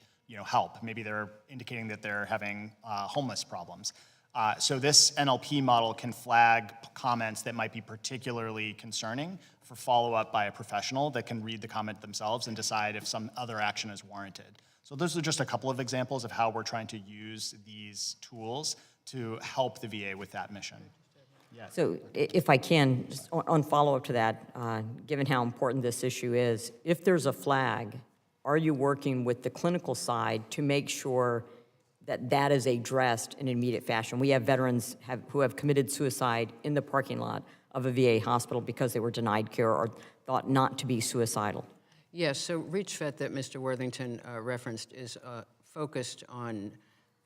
help. Maybe they're indicating that they're having homeless problems. So this NLP model can flag comments that might be particularly concerning for follow-up by a professional that can read the comment themselves and decide if some other action is warranted. So those are just a couple of examples of how we're trying to use these tools to help the VA with that mission. Yeah. So if I can, just on follow-up to that, given how important this issue is, if there's a flag, are you working with the clinical side to make sure that that is addressed in an immediate fashion? We have veterans who have committed suicide in the parking lot of a VA hospital because they were denied care or thought not to be suicidal. Yes, so ReachVet that Mr. Worthington referenced is focused on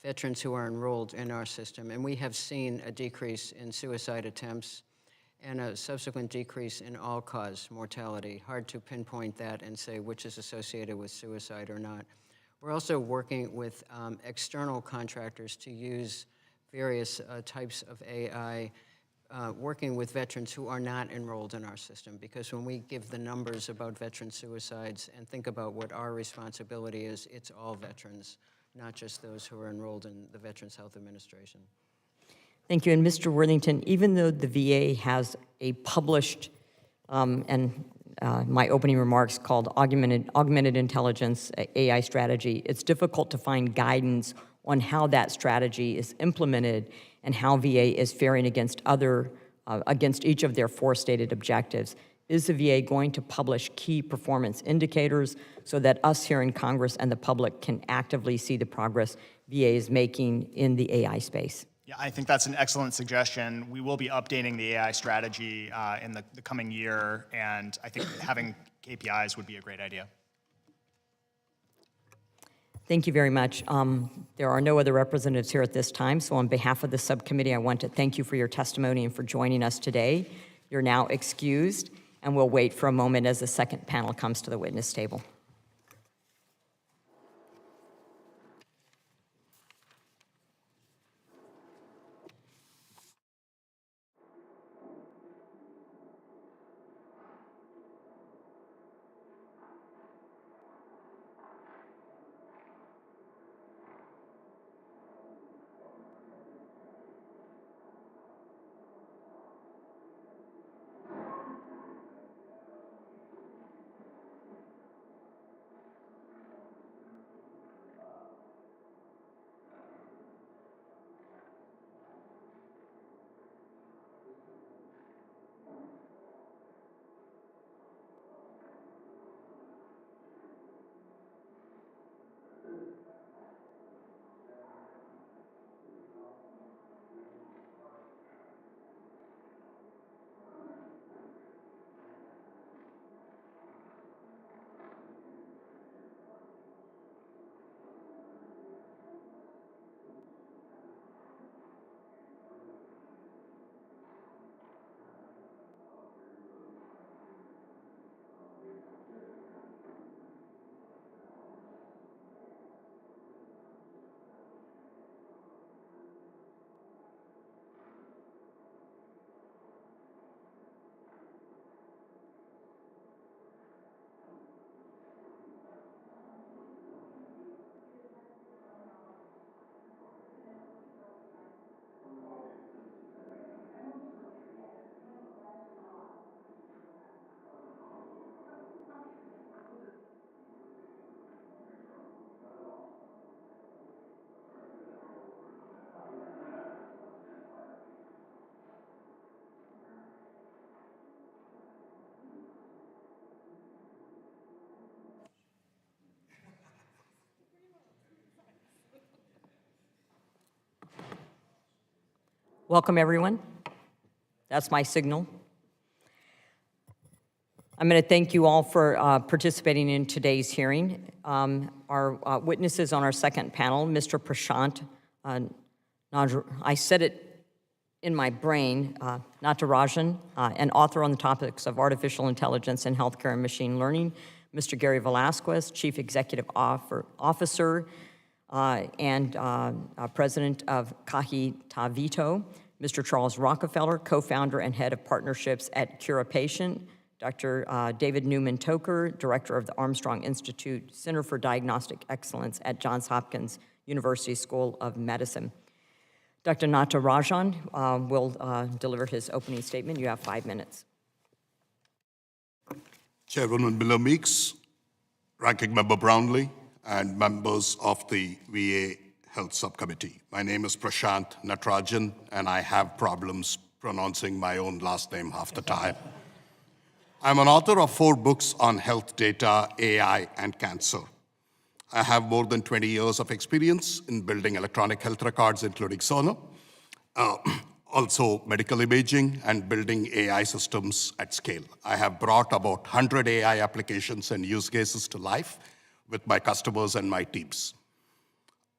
veterans who are enrolled in our system, and we have seen a decrease in suicide attempts and a subsequent decrease in all-cause mortality. Hard to pinpoint that and say which is associated with suicide or not. We're also working with external contractors to use various types of AI, working with veterans who are not enrolled in our system, because when we give the numbers about veteran suicides and think about what our responsibility is, it's all veterans, not just those who are enrolled in the Veterans Health Administration. Thank you. And Mr. Worthington, even though the VA has a published, my opening remarks called augmented intelligence AI strategy, it's difficult to find guidance on how that strategy is implemented and how VA is faring against each of their four stated objectives. Is the VA going to publish key performance indicators so that us here in Congress and the public can actively see the progress VA is making in the AI space? Yeah, I think that's an excellent suggestion. We will be updating the AI strategy in the coming year, and I think having KPIs would be a great idea. Thank you very much. There are no other representatives here at this time, so on behalf of the subcommittee, I want to thank you for your testimony and for joining us today. You're now excused, and we'll wait for a moment as the second panel comes to the witness table. Welcome, everyone. That's my signal. I'm going to thank you all for participating in today's hearing. Our witnesses on our second panel, Mr. Prashant, I said it in my brain, Natarajan, an author on the topics of artificial intelligence in healthcare and machine learning, Mr. Gary Velasquez, Chief Executive Officer and President of Kahitavito, Mr. Charles Rockefeller, co-founder and head of partnerships at Cura Patient, Dr. David Newman-Toker, director of the Armstrong Institute Center for Diagnostic Excellence at Johns Hopkins University School of Medicine. Dr. Natarajan will deliver his opening statement. You have 5 minutes. Chairwoman Miller Meeks, Ranking Member Brownlee, and members of the VA Health Subcommittee. My name is Prashant Natarajan, and I have problems pronouncing my own last name half the time. I'm an author of 4 books on health data, AI, and cancer. I have more than 20 years of experience in building electronic health records, including sonar, also medical imaging, and building AI systems at scale. I have brought about 100 AI applications and use cases to life with my customers and my teams.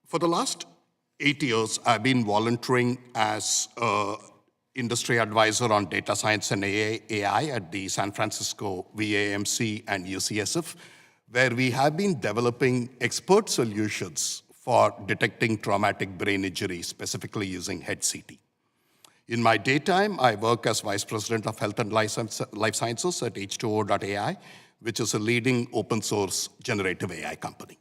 For the last 8 years, I've been volunteering as industry advisor on data science and AI at the San Francisco VAMC and UCSF, where we have been developing expert solutions for detecting traumatic brain injury, specifically using head CT. In my daytime, I work as Vice President of Health and Life Sciences at H2O.ai, which is a leading open source generative AI company.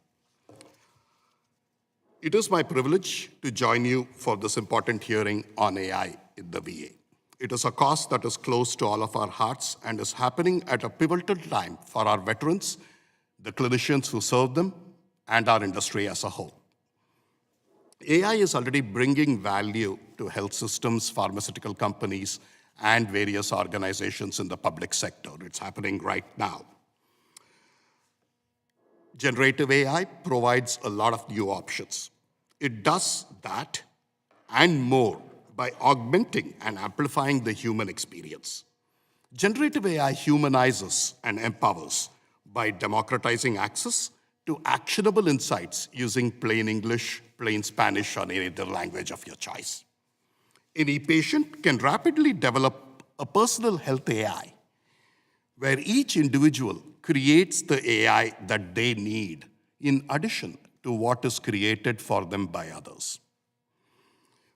It is my privilege to join you for this important hearing on AI in the VA. It is a cause that is close to all of our hearts and is happening at a pivotal time for our veterans, the clinicians who serve them, and our industry as a whole. AI is already bringing value to health systems, pharmaceutical companies, and various organizations in the public sector. It's happening right now. Generative AI provides a lot of new options. It does that and more by augmenting and amplifying the human experience. Generative AI humanizes and empowers by democratizing access to actionable insights using plain English, plain Spanish, or any other language of your choice. Any patient can rapidly develop a personal health AI, where each individual creates the AI that they need in addition to what is created for them by others.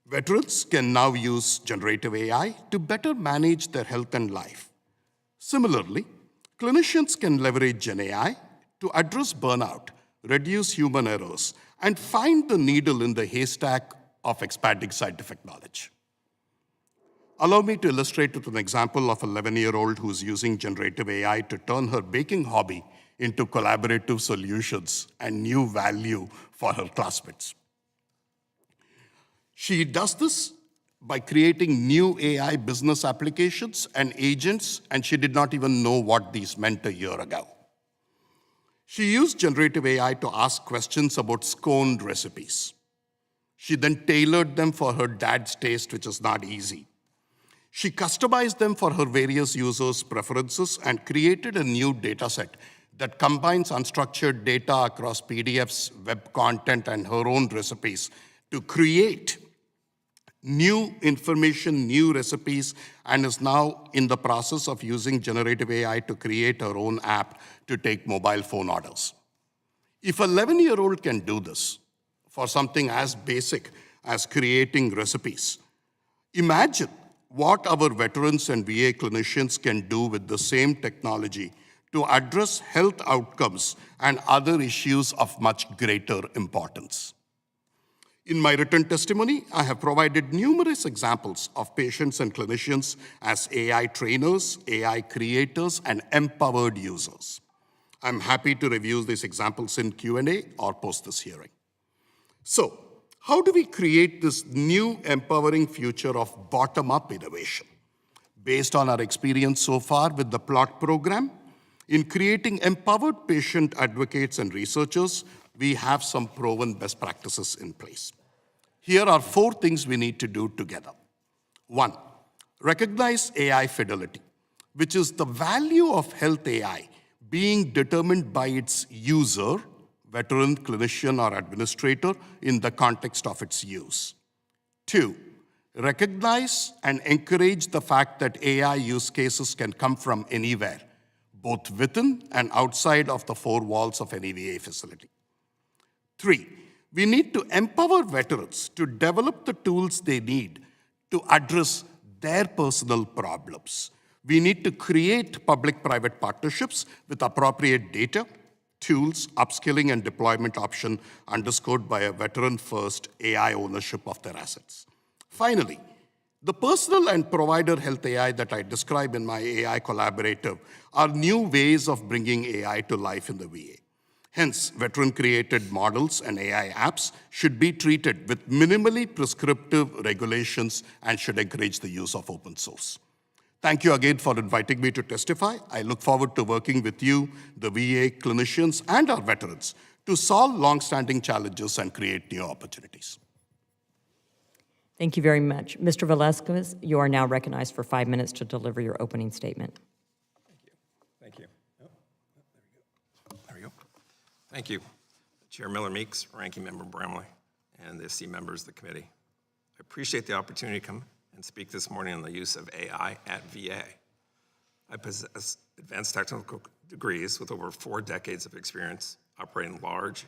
Veterans can now use generative AI to better manage their health and life. Similarly, clinicians can leverage Gen AI to address burnout, reduce human errors, and find the needle in the haystack of expanding scientific knowledge. Allow me to illustrate with an example of an 11-year-old who's using generative AI to turn her baking hobby into collaborative solutions and new value for her classmates. She does this by creating new AI business applications and agents, and she did not even know what these meant a year ago. She used generative AI to ask questions about scone recipes. She then tailored them for her dad's taste, which is not easy. She customized them for her various users' preferences and created a new data set that combines unstructured data across PDFs, web content, and her own recipes to create new information, new recipes, and is now in the process of using generative AI to create her own app to take mobile phone orders. If an 11-year-old can do this for something as basic as creating recipes, imagine what our veterans and VA clinicians can do with the same technology to address health outcomes and other issues of much greater importance. In my written testimony, I have provided numerous examples of patients and clinicians as AI trainers, AI creators, and empowered users. I'm happy to review these examples in Q&A or post this hearing. So, how do we create this new empowering future of bottom-up innovation? Based on our experience so far with the PLOT program, in creating empowered patient advocates and researchers, we have some proven best practices in place. Here are 4 things we need to do together. One, recognize AI fidelity, which is the value of health AI being determined by its user, veteran, clinician, or administrator in the context of its use. Two, recognize and encourage the fact that AI use cases can come from anywhere, both within and outside of the four walls of any VA facility. Three, we need to empower veterans to develop the tools they need to address their personal problems. We need to create public-private partnerships with appropriate data, tools, upskilling, and deployment option underscored by a veteran-first AI ownership of their assets. Finally, the personal and provider health AI that I describe in my AI collaborative are new ways of bringing AI to life in the VA. Hence, veteran-created models and AI apps should be treated with minimally prescriptive regulations and should encourage the use of open source. Thank you again for inviting me to testify. I look forward to working with you, the VA clinicians, and our veterans to solve long-standing challenges and create new opportunities. Thank you very much. Mr. Velasquez, you are now recognized for 5 minutes to deliver your opening statement. Thank you. Oh, there we go. Thank you, Chair Miller Meeks, Ranking Member Bramley, and the esteemed members of the committee. I appreciate the opportunity to come and speak this morning on the use of AI at VA. I possess advanced technical degrees with over 4 decades of experience operating large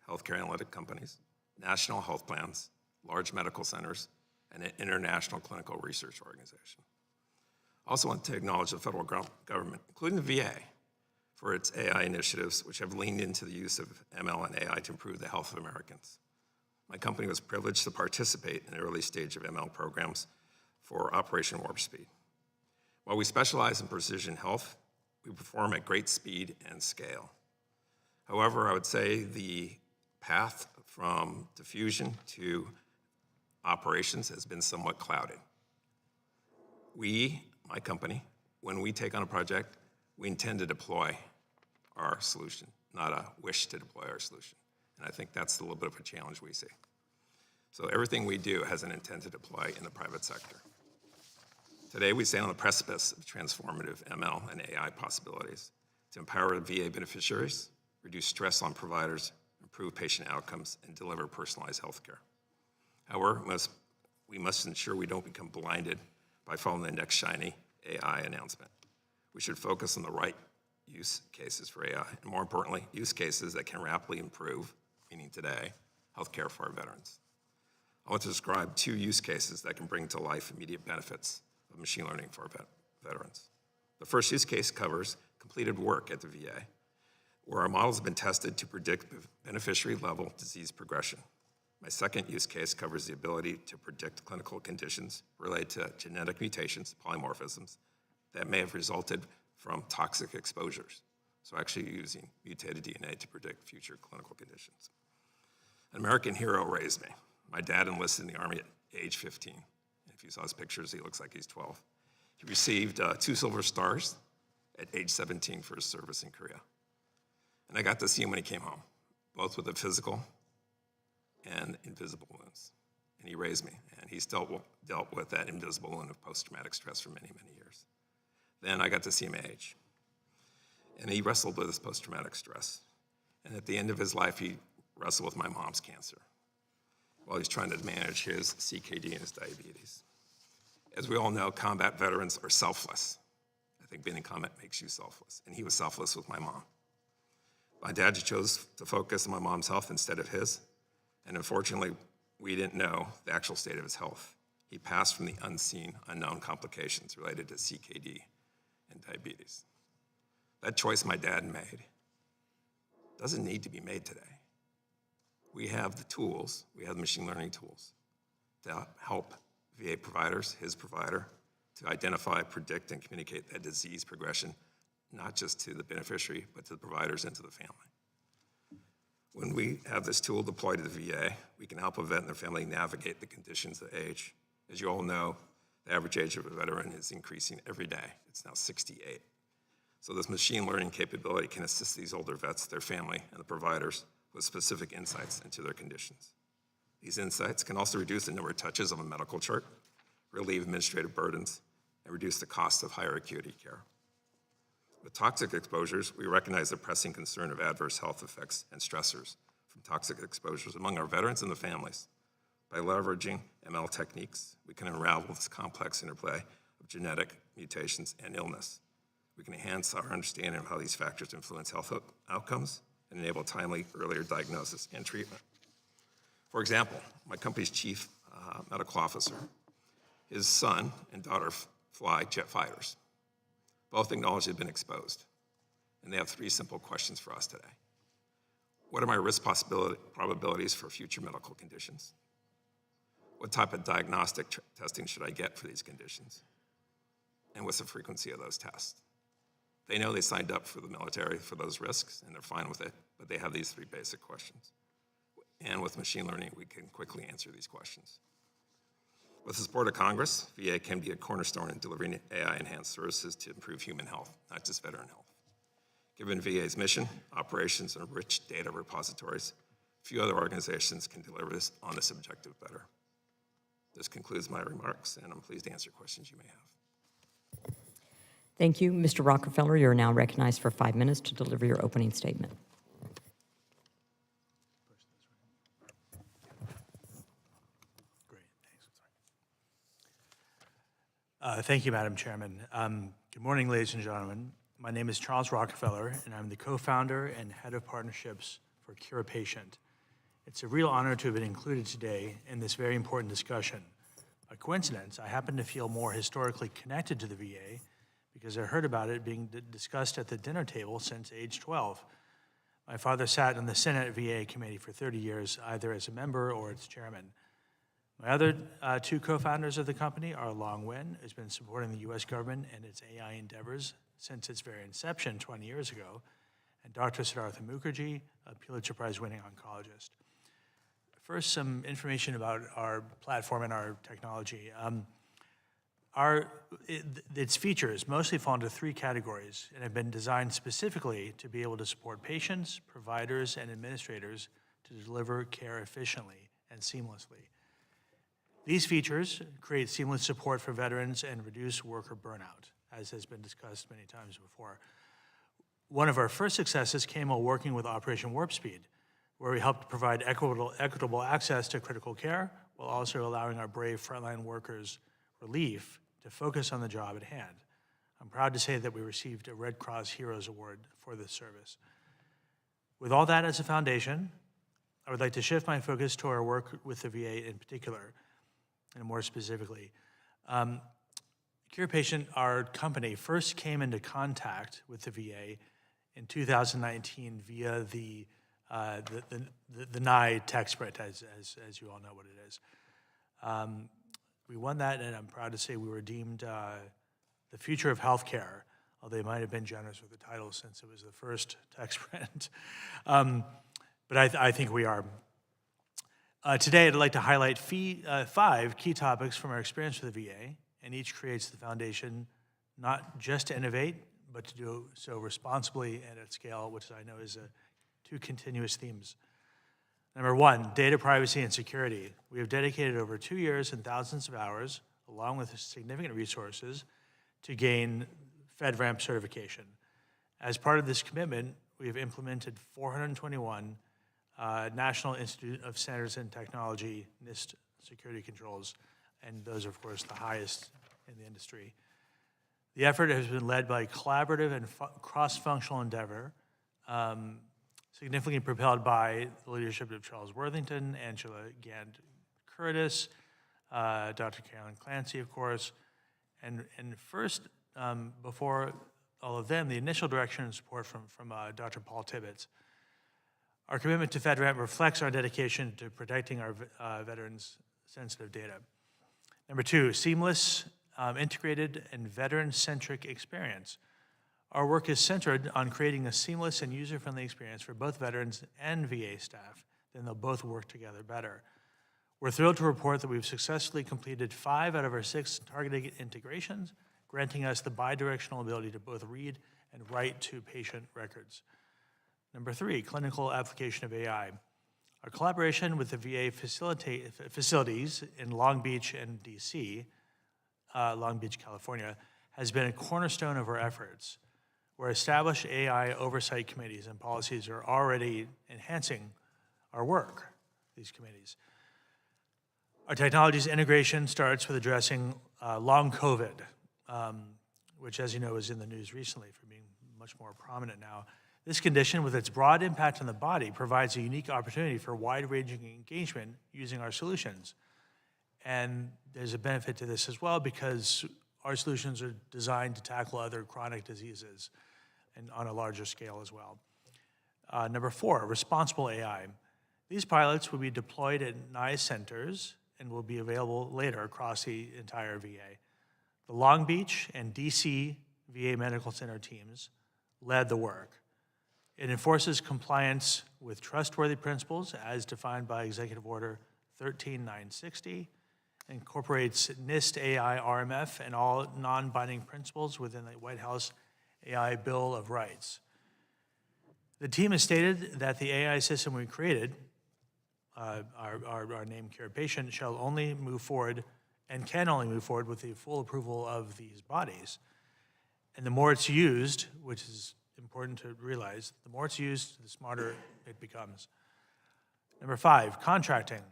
healthcare analytic companies, national health plans, large medical centers, and an international clinical research organization. I also want to acknowledge the federal government, including the VA, for its AI initiatives, which have leaned into the use of ML and AI to improve the health of Americans. My company was privileged to participate in the early stage of ML programs for Operation Warp Speed. While we specialize in precision health, we perform at great speed and scale. However, I would say the path from diffusion to operations has been somewhat clouded. We, my company, when we take on a project, we intend to deploy our solution, not a wish to deploy our solution. And I think that's a little bit of a challenge we see. So everything we do has an intent to deploy in the private sector. Today, we stand on the precipice of transformative ML and AI possibilities to empower VA beneficiaries, reduce stress on providers, improve patient outcomes, and deliver personalized health care. However, we must ensure we don't become blinded by following the next shiny AI announcement. We should focus on the right use cases for AI, and more importantly, use cases that can rapidly improve, meaning today, healthcare for our veterans. I want to describe 2 use cases that can bring to life immediate benefits of machine learning for our veterans. The first use case covers completed work at the VA, where our models have been tested to predict beneficiary-level disease progression. My second use case covers the ability to predict clinical conditions related to genetic mutations, polymorphisms, that may have resulted from toxic exposures. So actually using mutated DNA to predict future clinical conditions. An American hero raised me. My dad enlisted in the Army at age 15. If you saw his pictures, he looks like he's 12. He received 2 Silver Stars at age 17 for his service in Korea. And I got to see him when he came home, both with the physical and invisible wounds. And he raised me, and he's dealt with that invisible wound of post-traumatic stress for many, many years. Then I got to see him age. And he wrestled with his post-traumatic stress. And at the end of his life, he wrestled with my mom's cancer while he's trying to manage his CKD and his diabetes. As we all know, combat veterans are selfless. I think being in combat makes you selfless. And he was selfless with my mom. My dad chose to focus on my mom's health instead of his. And unfortunately, we didn't know the actual state of his health. He passed from the unseen, unknown complications related to CKD and diabetes. That choice my dad made doesn't need to be made today. We have the tools, we have the machine learning tools to help VA providers, his provider, to identify, predict, and communicate that disease progression, not just to the beneficiary, but to the providers and to the family. When we have this tool deployed to the VA, we can help a vet and their family navigate the conditions of age. As you all know, the average age of a veteran is increasing every day. It's now 68. So this machine learning capability can assist these older vets, their family, and the providers with specific insights into their conditions. These insights can also reduce the number of touches of a medical chart, relieve administrative burdens, and reduce the cost of higher acuity care. With toxic exposures, we recognize the pressing concern of adverse health effects and stressors from toxic exposures among our veterans and the families. By leveraging ML techniques, we can unravel this complex interplay of genetic mutations and illness. We can enhance our understanding of how these factors influence health outcomes and enable timely, earlier diagnosis and treatment. For example, my company's chief medical officer, his son and daughter fly jet fighters. Both acknowledge they've been exposed, and they have 3 simple questions for us today. What are my risk probabilities for future medical conditions? What type of diagnostic testing should I get for these conditions? And what's the frequency of those tests? They know they signed up for the military for those risks, and they're fine with it, but they have these 3 basic questions. And with machine learning, we can quickly answer these questions. With the support of Congress, VA can be a cornerstone in delivering AI-enhanced services to improve human health, not just veteran health. Given VA's mission, operations, and rich data repositories, few other organizations can deliver this on this objective better. This concludes my remarks, and I'm pleased to answer questions you may have. Thank you. Mr. Rockefeller, you're now recognized for 5 minutes to deliver your opening statement. Thank you, Madam Chairman. Good morning, ladies and gentlemen. My name is Charles Rockefeller, and I'm the co-founder and head of partnerships for Cure Patient. It's a real honor to have been included today in this very important discussion. By coincidence, I happen to feel more historically connected to the VA because I heard about it being discussed at the dinner table since age 12. My father sat in the Senate VA committee for 30 years, either as a member or its chairman. My other 2 co-founders of the company are Long Wen, who's been supporting the U.S. government and its AI endeavors since its very inception 20 years ago, and Dr. Siddhartha Mukherjee, a Pulitzer Prize-winning oncologist. First, some information about our platform and our technology. Its features mostly fall into 3 categories and have been designed specifically to be able to support patients, providers, and administrators to deliver care efficiently and seamlessly. These features create seamless support for veterans and reduce worker burnout, as has been discussed many times before. One of our first successes came while working with Operation Warp Speed, where we helped provide equitable access to critical care while also allowing our brave frontline workers relief to focus on the job at hand. I'm proud to say that we received a Red Cross Heroes Award for this service. With all that as a foundation, I would like to shift my focus to our work with the VA in particular, and more specifically. Cure Patient, our company, first came into contact with the VA in 2019 via the NIE tech sprint, as you all know what it is. We won that, and I'm proud to say we were deemed the future of healthcare, although they might have been generous with the title since it was the first tech sprint. But I think we are. Today, I'd like to highlight 5 key topics from our experience with the VA, and each creates the foundation not just to innovate, but to do so responsibly and at scale, which I know is 2 continuous themes. Number 1, data privacy and security. We have dedicated over 2 years and thousands of hours, along with significant resources, to gain FedRAMP certification. As part of this commitment, we have implemented 421 National Institute of Standards and Technology, NIST security controls, and those are, of course, the highest in the industry. The effort has been led by collaborative and cross-functional endeavor, significantly propelled by the leadership of Charles Worthington, Angela Gant-Curtis, Dr. Carolyn Clancy, of course, and first, before all of them, the initial direction and support from Dr. Paul Tibbetts. Our commitment to FedRAMP reflects our dedication to protecting our veterans' sensitive data. Number 2, seamless, integrated, and veteran-centric experience. Our work is centered on creating a seamless and user-friendly experience for both veterans and VA staff. Then they'll both work together better. We're thrilled to report that we've successfully completed 5 out of our 6 targeted integrations, granting us the bidirectional ability to both read and write to patient records. Number 3, clinical application of AI. Our collaboration with the VA facilities in Long Beach and DC Long Beach, California, has been a cornerstone of our efforts, where established AI oversight committees and policies are already enhancing our work, these committees. Our technology's integration starts with addressing long COVID, which, as you know, is in the news recently for being much more prominent now. This condition, with its broad impact on the body, provides a unique opportunity for wide-ranging engagement using our solutions. And there's a benefit to this as well because our solutions are designed to tackle other chronic diseases and on a larger scale as well. Number 4, responsible AI. These pilots will be deployed at NICE centers and will be available later across the entire VA. The Long Beach and DC VA Medical Center teams led the work. It enforces compliance with trustworthy principles as defined by Executive Order 13960, incorporates NIST AI RMF and all non-binding principles within the White House AI Bill of Rights. The team has stated that the AI system we created, our named care patient, shall only move forward and can only move forward with the full approval of these bodies. And the more it's used, which is important to realize, the more it's used, the smarter it becomes. Number 5, contracting.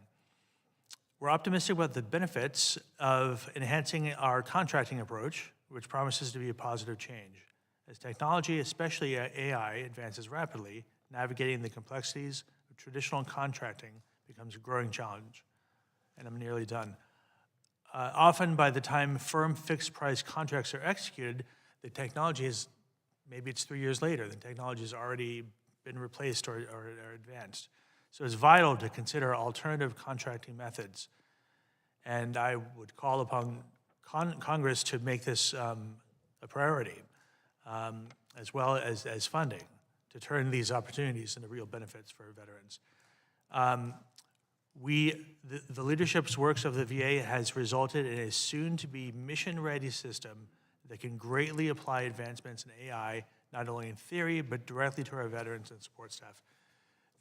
We're optimistic about the benefits of enhancing our contracting approach, which promises to be a positive change. As technology, especially AI, advances rapidly, navigating the complexities of traditional contracting becomes a growing challenge. And I'm nearly done. Often by the time firm fixed price contracts are executed, the technology is, maybe it's 3 years later, the technology has already been replaced or advanced. So it's vital to consider alternative contracting methods. And I would call upon Congress to make this a priority, as well as funding, to turn these opportunities into real benefits for veterans. The leadership's works of the VA has resulted in a soon-to-be mission-ready system that can greatly apply advancements in AI, not only in theory, but directly to our veterans and support staff.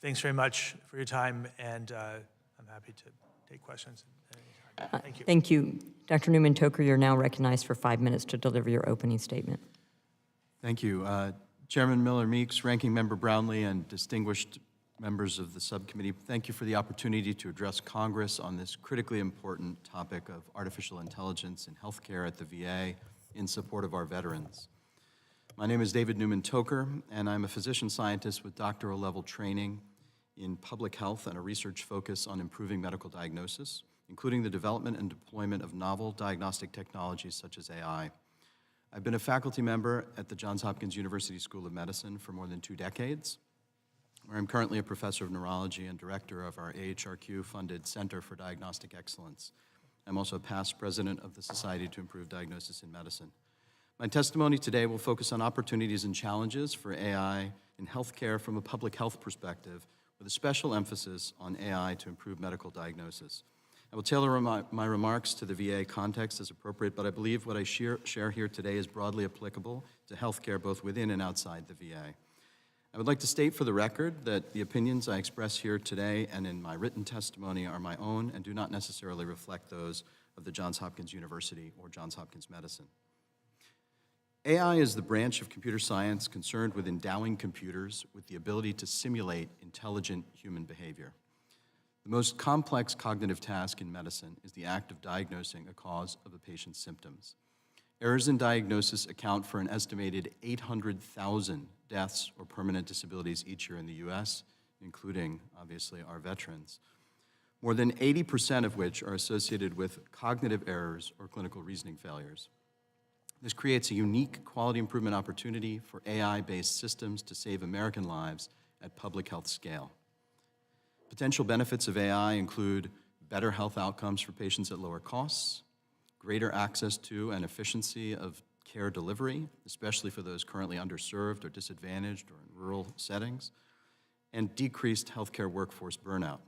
Thanks very much for your time, and I'm happy to take questions at any time. Thank you. Thank you. Dr. Newman-Toker, you're now recognized for 5 minutes to deliver your opening statement. Thank you. Chairman Miller Meeks, Ranking Member Brownlee, and distinguished members of the subcommittee, thank you for the opportunity to address Congress on this critically important topic of artificial intelligence in healthcare at the VA in support of our veterans. My name is David Newman-Toker, and I'm a physician scientist with doctoral level training in public health and a research focus on improving medical diagnosis, including the development and deployment of novel diagnostic technologies such as AI. I've been a faculty member at the Johns Hopkins University School of Medicine for more than 2 decades, where I'm currently a professor of neurology and director of our AHRQ-funded Center for Diagnostic Excellence. I'm also a past president of the Society to Improve Diagnosis in Medicine. My testimony today will focus on opportunities and challenges for AI in healthcare from a public health perspective, with a special emphasis on AI to improve medical diagnosis. I will tailor my remarks to the VA context as appropriate, but I believe what I share here today is broadly applicable to healthcare both within and outside the VA. I would like to state for the record that the opinions I express here today and in my written testimony are my own and do not necessarily reflect those of the Johns Hopkins University or Johns Hopkins Medicine. AI is the branch of computer science concerned with endowing computers with the ability to simulate intelligent human behavior. The most complex cognitive task in medicine is the act of diagnosing a cause of a patient's symptoms. Errors in diagnosis account for an estimated 800,000 deaths or permanent disabilities each year in the US, including, obviously, our veterans, more than 80% of which are associated with cognitive errors or clinical reasoning failures. This creates a unique quality improvement opportunity for AI-based systems to save American lives at public health scale. Potential benefits of AI include better health outcomes for patients at lower costs, greater access to and efficiency of care delivery, especially for those currently underserved or disadvantaged or in rural settings, and decreased healthcare workforce burnout.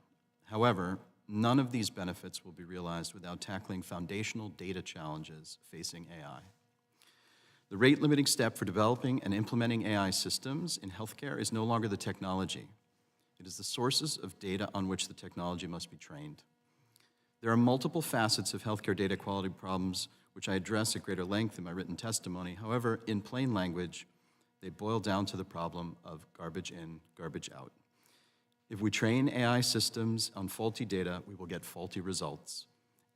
However, none of these benefits will be realized without tackling foundational data challenges facing AI. The rate-limiting step for developing and implementing AI systems in healthcare is no longer the technology. It is the sources of data on which the technology must be trained. There are multiple facets of healthcare data quality problems which I address at greater length in my written testimony. However, in plain language, they boil down to the problem of garbage in, garbage out. If we train AI systems on faulty data, we will get faulty results.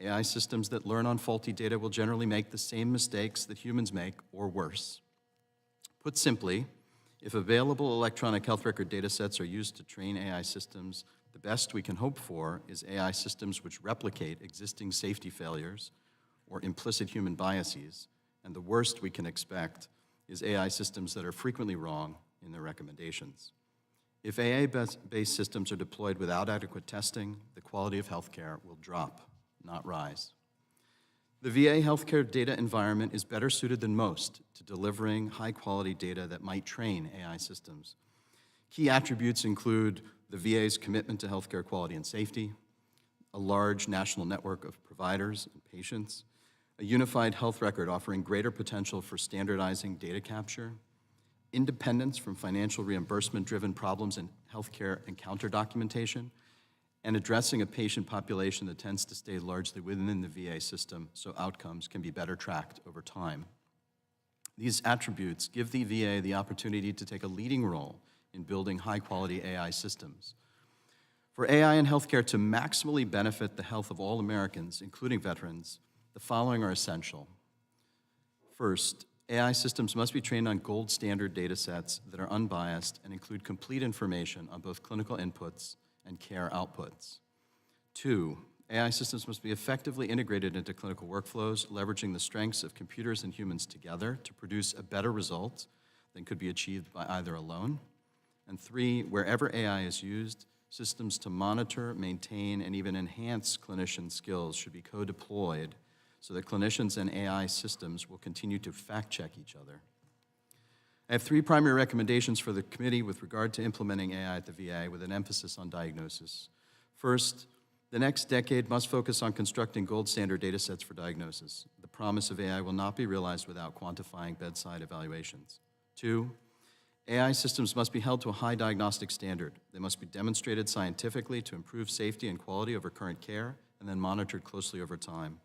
AI systems that learn on faulty data will generally make the same mistakes that humans make, or worse. Put simply, if available electronic health record data sets are used to train AI systems, the best we can hope for is AI systems which replicate existing safety failures or implicit human biases, and the worst we can expect is AI systems that are frequently wrong in their recommendations. If AI-based systems are deployed without adequate testing, the quality of healthcare will drop, not rise. The VA healthcare data environment is better suited than most to delivering high-quality data that might train AI systems. Key attributes include the VA's commitment to healthcare quality and safety, a large national network of providers and patients, a unified health record offering greater potential for standardizing data capture, independence from financial reimbursement-driven problems in healthcare encounter documentation, and addressing a patient population that tends to stay largely within the VA system so outcomes can be better tracked over time. These attributes give the VA the opportunity to take a leading role in building high-quality AI systems. For AI in healthcare to maximally benefit the health of all Americans, including veterans, the following are essential. First, AI systems must be trained on gold standard data sets that are unbiased and include complete information on both clinical inputs and care outputs. Two, AI systems must be effectively integrated into clinical workflows, leveraging the strengths of computers and humans together to produce a better result than could be achieved by either alone. And three, wherever AI is used, systems to monitor, maintain, and even enhance clinician skills should be co-deployed so that clinicians and AI systems will continue to fact-check each other. I have three primary recommendations for the committee with regard to implementing AI at the VA with an emphasis on diagnosis. First, the next decade must focus on constructing gold standard data sets for diagnosis. The promise of AI will not be realized without quantifying bedside evaluations. Two, AI systems must be held to a high diagnostic standard. They must be demonstrated scientifically to improve safety and quality over current care and then monitored closely over time.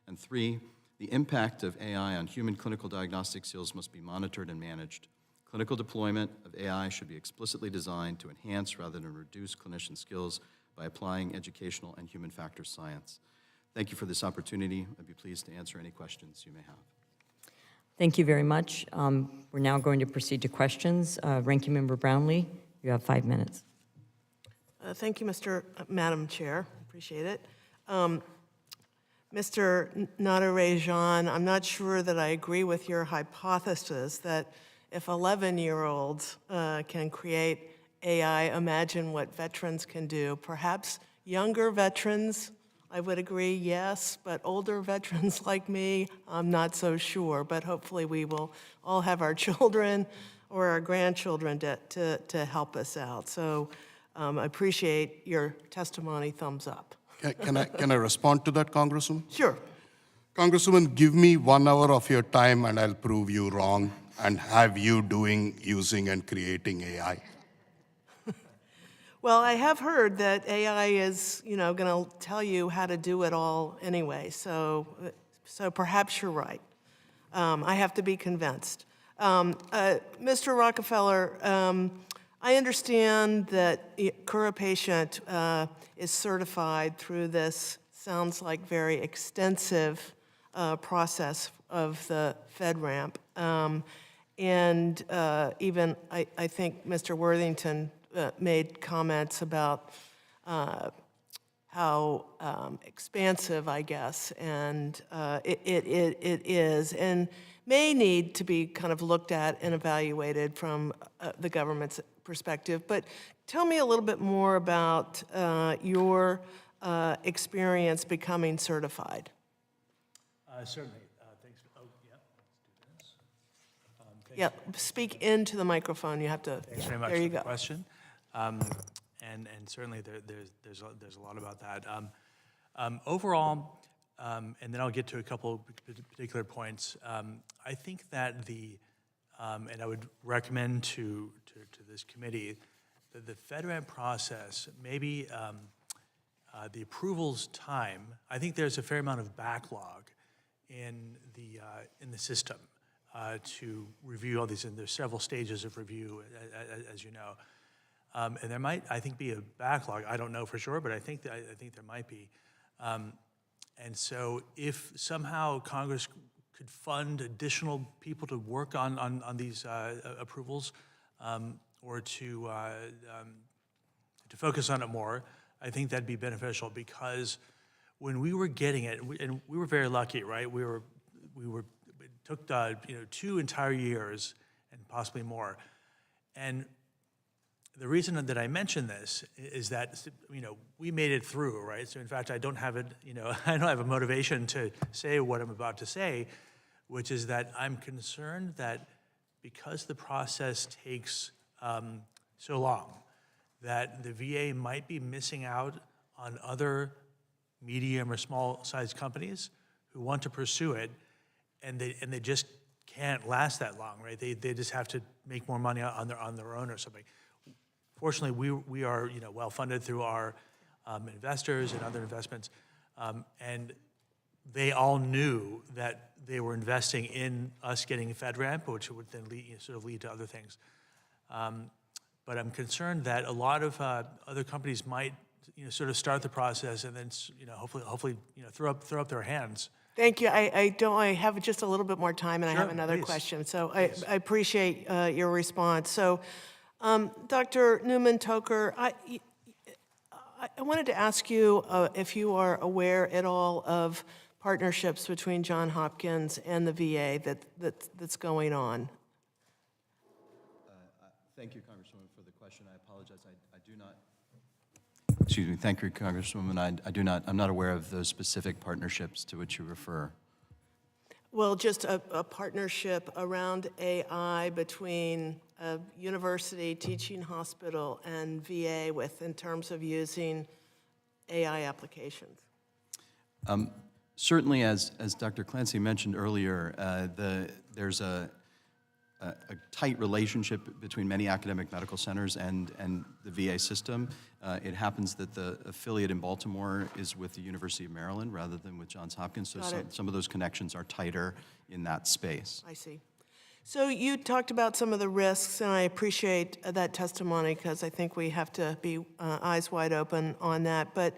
And three, the impact of AI on human clinical diagnostic skills must be monitored and managed. Clinical deployment of AI should be explicitly designed to enhance rather than reduce clinician skills by applying educational and human factors science. Thank you for this opportunity. I'd be pleased to answer any questions you may have. Thank you very much. We're now going to proceed to questions. Ranking Member Brownlee, you have 5 minutes. Thank you, Madam Chair. Appreciate it. Mr. Natarajan, I'm not sure that I agree with your hypothesis that if 11-year-olds can create AI, imagine what veterans can do. Perhaps younger veterans, I would agree, yes, but older veterans like me, I'm not so sure. But hopefully we will all have our children or our grandchildren to help us out. So I appreciate your testimony, thumbs up. Can I respond to that, Congresswoman? Sure. Congresswoman, give me 1 hour of your time and I'll prove you wrong and have you using and creating AI. Well, I have heard that AI is, going to tell you how to do it all anyway. So perhaps you're right. I have to be convinced. Mr. Rockefeller, I understand that Cura Patient is certified through this, sounds like very extensive process of the FedRAMP. And even I think Mr. Worthington made comments about how expansive, I guess, and it is, and may need to be kind of looked at and evaluated from the government's perspective. But tell me a little bit more about your experience becoming certified. Certainly. Thanks. Oh, yeah. Let's do this. Yeah, speak into the microphone. You have to. Thanks very much there you for the go. question. And certainly there's a lot about that. Overall, and then I'll get to a couple particular points. I think that and I would recommend to this committee that the FedRAMP process, maybe the approvals time, I think there's a fair amount of backlog in the system to review all these, and there's several stages of review, as you know. And there might, I think, be a backlog. I don't know for sure, but I think there might be. And so if somehow Congress could fund additional people to work on these approvals, or to focus on it more, I think that'd be beneficial, because when we were getting it, and we were very lucky, right? It took 2 entire years and possibly more. And the reason that I mention this is that, we made it through, right? So in fact, I don't have it, I don't have a motivation to say what I'm about to say, which is that I'm concerned that because the process takes so long, that the VA might be missing out on other medium or small-sized companies who want to pursue it, and they just can't last that long, right? They just have to make more money on their own or something. Fortunately, we are well funded through our investors and other investments, and they all knew that they were investing in us getting FedRAMP, which would then lead to other things. But I'm concerned that a lot of other companies might sort of start the process and then hopefully throw up their hands. Thank you. I have just a little bit more time, and I have another please. question. So I appreciate your response. So, Dr. Newman-Toker, I wanted to ask you if you are aware at all of partnerships between Johns Hopkins and the VA that's going on. Thank you, Congresswoman, for the question. I apologize. I do not. Excuse me. Thank you, Congresswoman. I'm not aware of those specific partnerships to which you refer. Well, just a partnership around AI between a university, teaching hospital, and VA in terms of using AI applications. Certainly, as Dr. Clancy mentioned earlier, there's a tight relationship between many academic medical centers and the VA system. It happens that the affiliate in Baltimore is with the University of Maryland rather than with Johns Hopkins, so some of those connections are tighter in that space. I see. So you talked about some of the risks, and I appreciate that testimony, because I think we have to be eyes wide open on that. But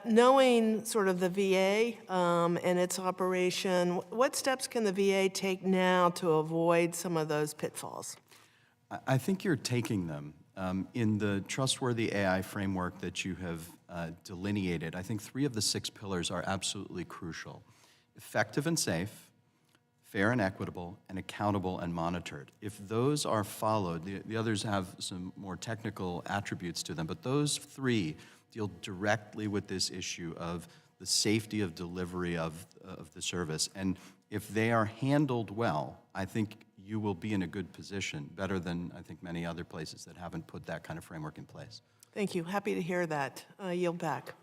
knowing sort of the VA and its operation, what steps can the VA take now to avoid some of those pitfalls? I think you're taking them. In the trustworthy AI framework that you have delineated, I think 3 of the 6 pillars are absolutely crucial. Effective and safe, fair and equitable, and accountable and monitored. If those are followed, the others have some more technical attributes to them, but those 3 deal directly with this issue of the safety of delivery of the service. And if they are handled well, I think you will be in a good position, better than I think many other places that haven't put that kind of framework in place. Thank you. Happy to hear that. Yield back.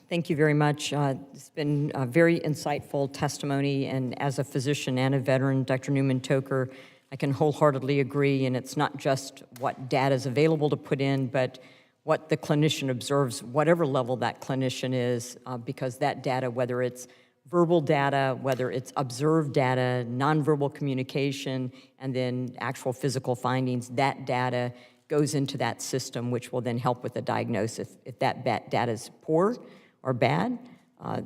Thank you very much. It's been a very insightful testimony, and as a physician and a veteran, Dr. Newman-Toker, I can wholeheartedly agree, and it's not just what data is available to put in, but what the clinician observes, whatever level that clinician is, because that data, whether it's verbal data, whether it's observed data, nonverbal communication, and then actual physical findings, that data goes into that system, which will then help with the diagnosis. If that data is poor or bad,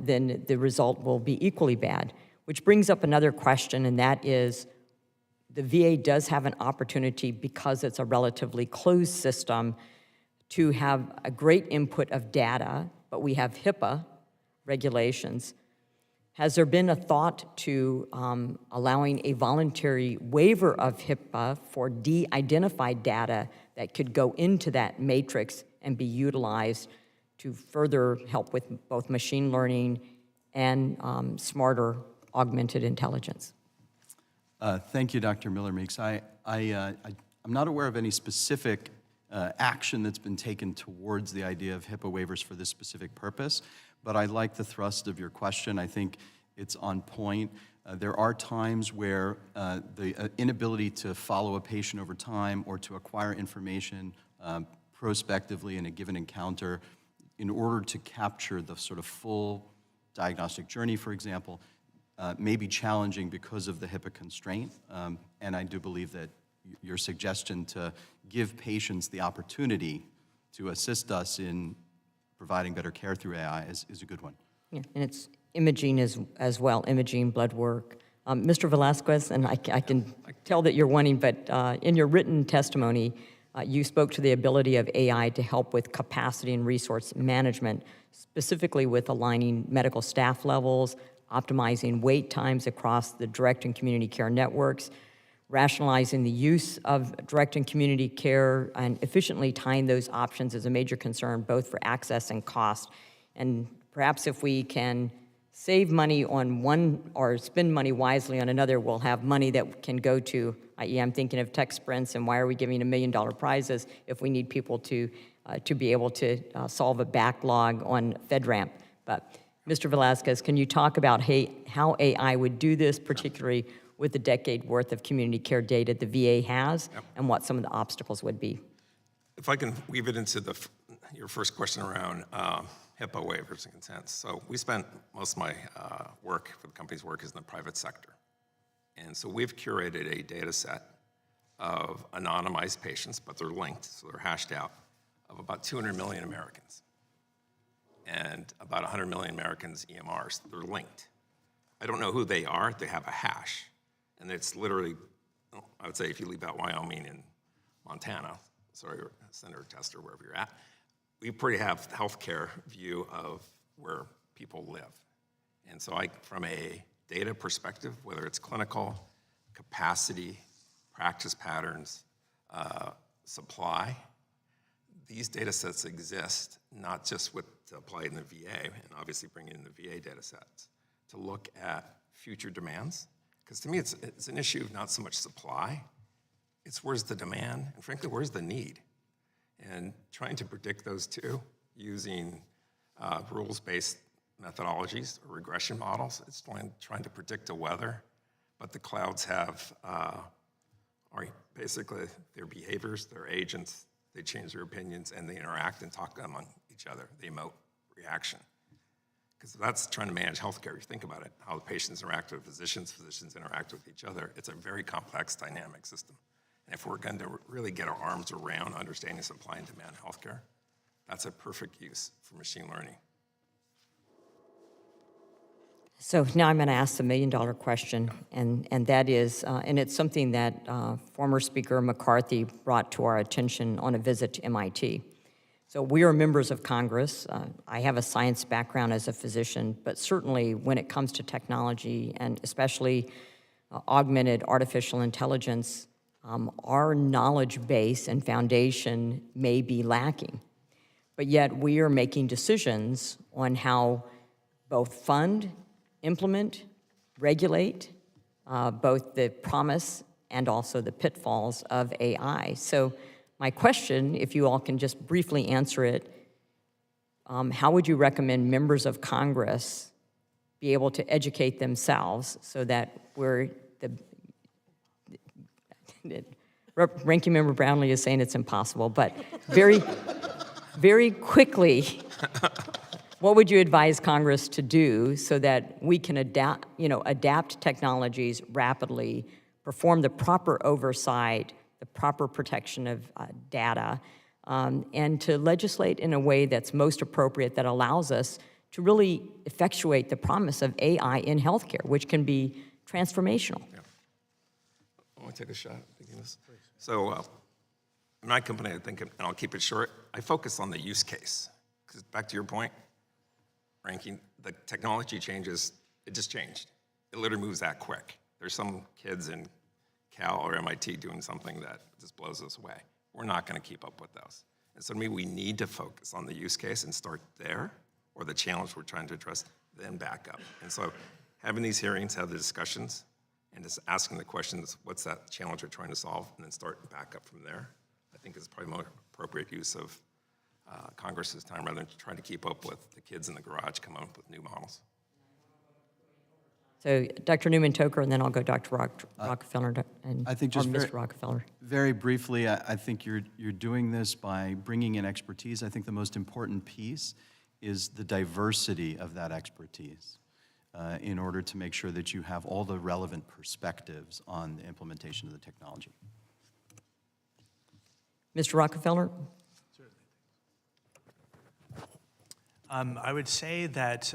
then the result will be equally bad, which brings up another question, and that is the VA does have an opportunity, because it's a relatively closed system, to have a great input of data, but we have HIPAA regulations. Has there been a thought to allowing a voluntary waiver of HIPAA for de-identified data that could go into that matrix and be utilized to further help with both machine learning and smarter augmented intelligence? Thank you, Dr. Miller-Meeks. I'm not aware of any specific action that's been taken towards the idea of HIPAA waivers for this specific purpose, but I like the thrust of your question. I think it's on point. There are times where the inability to follow a patient over time or to acquire information prospectively in a given encounter in order to capture the sort of full diagnostic journey, for example, may be challenging because of the HIPAA constraint. And I do believe that your suggestion to give patients the opportunity to assist us in providing better care through AI is a good one. Yeah, and it's imaging as well, imaging, blood work. Mr. Velasquez, and I can tell that you're wanting, but in your written testimony, you spoke to the ability of AI to help with capacity and resource management, specifically with aligning medical staff levels, optimizing wait times across the direct and community care networks, rationalizing the use of direct and community care, and efficiently tying those options is a major concern, both for access and cost. And perhaps if we can save money on one or spend money wisely on another, we'll have money that can go to, i.e. I'm thinking of tech sprints, and why are we giving $1 million prizes if we need people to be able to solve a backlog on FedRAMP? But Mr. Velasquez, can you talk about how AI would do this, particularly with the decade worth of community care data the VA has, and what some of the obstacles would be? If I can weave it into your first question around HIPAA waivers and consents. So we spent most of my work for the company's work is in the private sector. And so we've curated a data set of anonymized patients, but they're linked, so they're hashed out, of about 200 million Americans. And about 100 million Americans EMRs, they're linked. I don't know who they are, they have a hash. And it's literally, I would say if you leave out Wyoming and Montana, sorry, Senator Tester, wherever you're at, we pretty have healthcare view of where people live. And so from a data perspective, whether it's clinical, capacity, practice patterns, supply, these data sets exist, not just to apply in the VA, and obviously bring in the VA data sets, to look at future demands. Because to me, it's an issue of not so much supply, it's where's the demand, and frankly, where's the need? And trying to predict those two using rules-based methodologies or regression models, it's trying to predict the weather, but the clouds have basically their behaviors, their agents, they change their opinions, and they interact and talk among each other. They emote reaction. Because that's trying to manage healthcare. You think about it, how the patients interact with physicians interact with each other. It's a very complex dynamic system. And if we're going to really get our arms around understanding supply and demand in healthcare, that's a perfect use for machine learning. So now I'm going to ask the $1 million question, and that is, and it's something that former Speaker McCarthy brought to our attention on a visit to MIT. So we are members of Congress. I have a science background as a physician, but certainly when it comes to technology, and especially augmented artificial intelligence, our knowledge base and foundation may be lacking. But yet we are making decisions on how both fund, implement, regulate, both the promise and also the pitfalls of AI. So my question, if you all can just briefly answer it, how would you recommend members of Congress be able to educate themselves so that Ranking Member Brownlee is saying it's impossible, but very, very quickly, what would you advise Congress to do so that we can adapt technologies rapidly, perform the proper oversight, the proper protection of data, and to legislate in a way that's most appropriate that allows us to really effectuate the promise of AI in healthcare, which can be transformational? Yeah. I want to take a shot at taking this. So in my company, I think, and I'll keep it short, I focus on the use case. Because back to your point, Ranking, the technology changes, it just changed. It literally moves that quick. There's some kids in Cal or MIT doing something that just blows us away. We're not going to keep up with those. And so to me, we need to focus on the use case and start there, or the challenge we're trying to address, then back up. And so having these hearings, have the discussions, and just asking the questions, what's that challenge we're trying to solve, and then start back up from there, I think is probably more appropriate use of Congress's time rather than trying to keep up with the kids in the garage coming up with new models. So Dr. Newman-Toker, and then I'll go Dr. Rockefeller and I think just Mr. Rockefeller. Very briefly, I think you're doing this by bringing in expertise. I think the most important piece is the diversity of that expertise in order to make sure that you have all the relevant perspectives on the implementation of the technology. Mr. Rockefeller? I would say that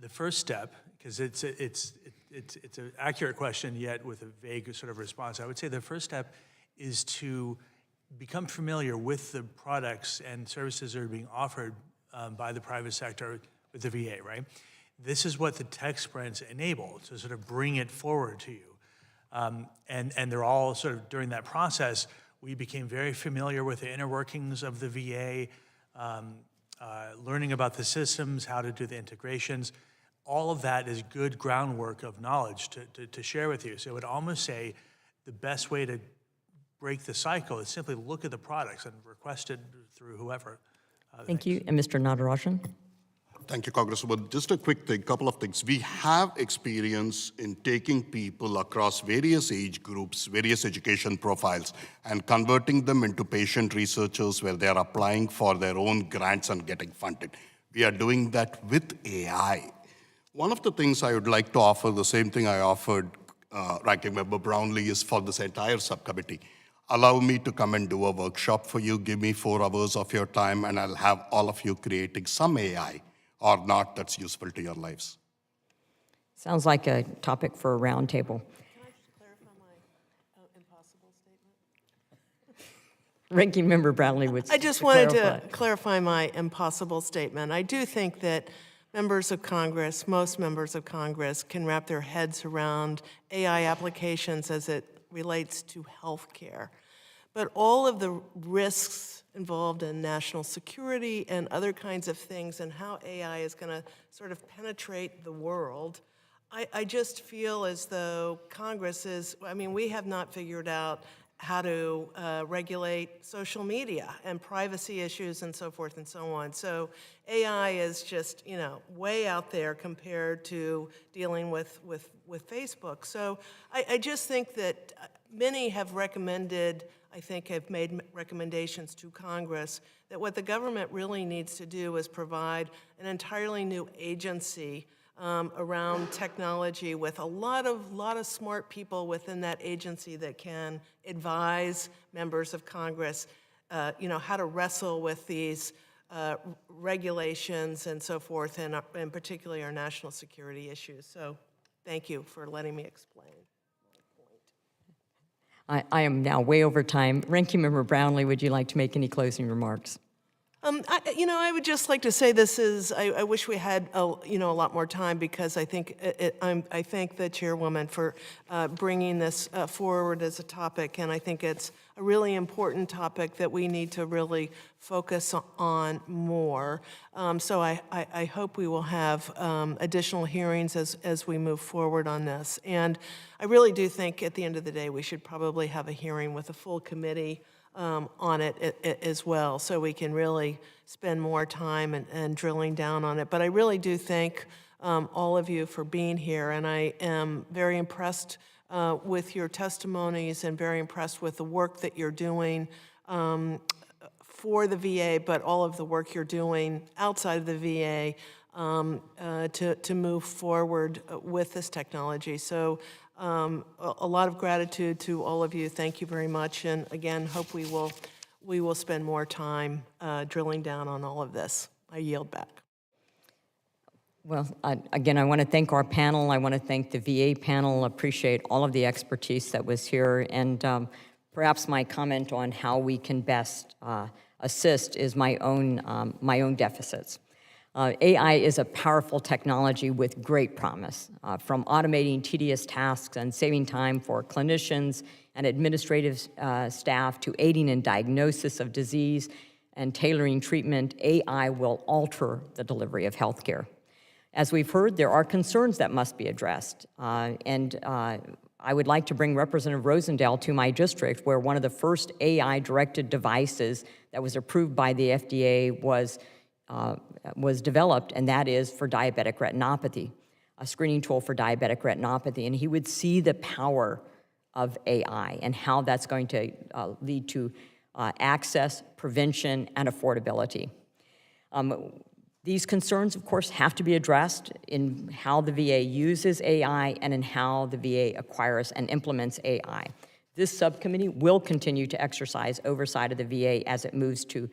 the first step, because it's an accurate question yet with a vague sort of response, I would say the first step is to become familiar with the products and services that are being offered by the private sector with the VA, right? This is what the tech sprints enable, to sort of bring it forward to you. And they're all sort of, during that process, we became very familiar with the inner workings of the VA, learning about the systems, how to do the integrations. All of that is good groundwork of knowledge to share with you. So I would almost say the best way to break the cycle is simply look at the products and request it through whoever. Thank you. And Mr. Nadarajan? Thank you, Congresswoman. Just a quick thing, couple of things. We have experience in taking people across various age groups, various education profiles, and converting them into patient researchers where they are applying for their own grants and getting funded. We are doing that with AI. One of the things I would like to offer, the same thing I offered Ranking Member Brownlee, is for this entire subcommittee. Allow me to come and do a workshop for you. Give me 4 hours of your time, and I'll have all of you creating some AI or not that's useful to your lives. Sounds like a topic for a roundtable. Can I just clarify my impossible statement? Ranking Member Brownlee would I just wanted to clarify my impossible statement. I do think that members of Congress, most members of Congress, can wrap their heads around AI applications as it relates to healthcare. But all of the risks involved in national security and other kinds of things and how AI is going to sort of penetrate the world, I just feel as though Congress is, I mean, we have not figured out how to regulate social media and privacy issues and so forth and so on. So AI is just, you know, way out there compared to dealing with Facebook. So I just think that many have recommended, I think have made recommendations to Congress that what the government really needs to do is provide an entirely new agency around technology with a lot of smart people within that agency that can advise members of Congress, you know, how to wrestle with these regulations and so forth, and particularly our national security issues. So thank you for letting me explain. I am now way over time. Ranking Member Brownlee, would you like to make any closing remarks? I would just like to say this is, I wish we had, a lot more time, because I think, I thank the chairwoman for bringing this forward as a topic, and I think it's a really important topic that we need to really focus on more. So I hope we will have additional hearings as we move forward on this. And I really do think at the end of the day, we should probably have a hearing with a full committee on it as well, so we can really spend more time and drilling down on it. But I really do thank all of you for being here, and I am very impressed with your testimonies and very impressed with the work that you're doing for the VA, but all of the work you're doing outside of the VA to move forward with this technology. So a lot of gratitude to all of you. Thank you very much. And again, hope we will spend more time drilling down on all of this. I yield back. Well, again, I want to thank our panel. I want to thank the VA panel. Appreciate all of the expertise that was here. And perhaps my comment on how we can best assist is my own deficits. AI is a powerful technology with great promise, from automating tedious tasks and saving time for clinicians and administrative staff to aiding in diagnosis of disease and tailoring treatment. AI will alter the delivery of healthcare. As we've heard, there are concerns that must be addressed, and I would like to bring Representative Rosendale to my district, where one of the first AI-directed devices that was approved by the FDA was developed, and that is for diabetic retinopathy, a screening tool for diabetic retinopathy. And he would see the power of AI and how that's going to lead to access, prevention, and affordability. These concerns, of course, have to be addressed in how the VA uses AI and in how the VA acquires and implements AI. This subcommittee will continue to exercise oversight of the VA as it moves to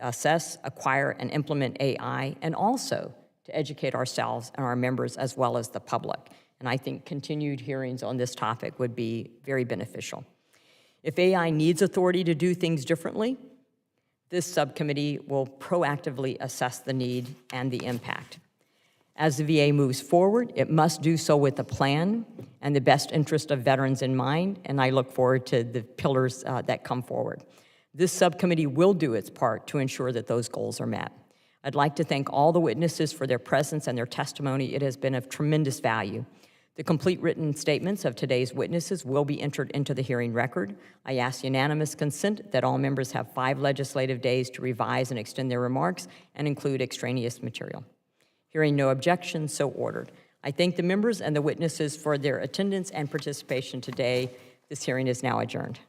assess, acquire, and implement AI, and also to educate ourselves and our members as well as the public. And I think continued hearings on this topic would be very beneficial. If AI needs authority to do things differently, this subcommittee will proactively assess the need and the impact. As the VA moves forward, it must do so with a plan and the best interest of veterans in mind, and I look forward to the pillars that come forward. This subcommittee will do its part to ensure that those goals are met. I'd like to thank all the witnesses for their presence and their testimony. It has been of tremendous value. The complete written statements of today's witnesses will be entered into the hearing record. I ask unanimous consent that all members have 5 legislative days to revise and extend their remarks and include extraneous material. Hearing no objections, so ordered. I thank the members and the witnesses for their attendance and participation today. This hearing is now adjourned.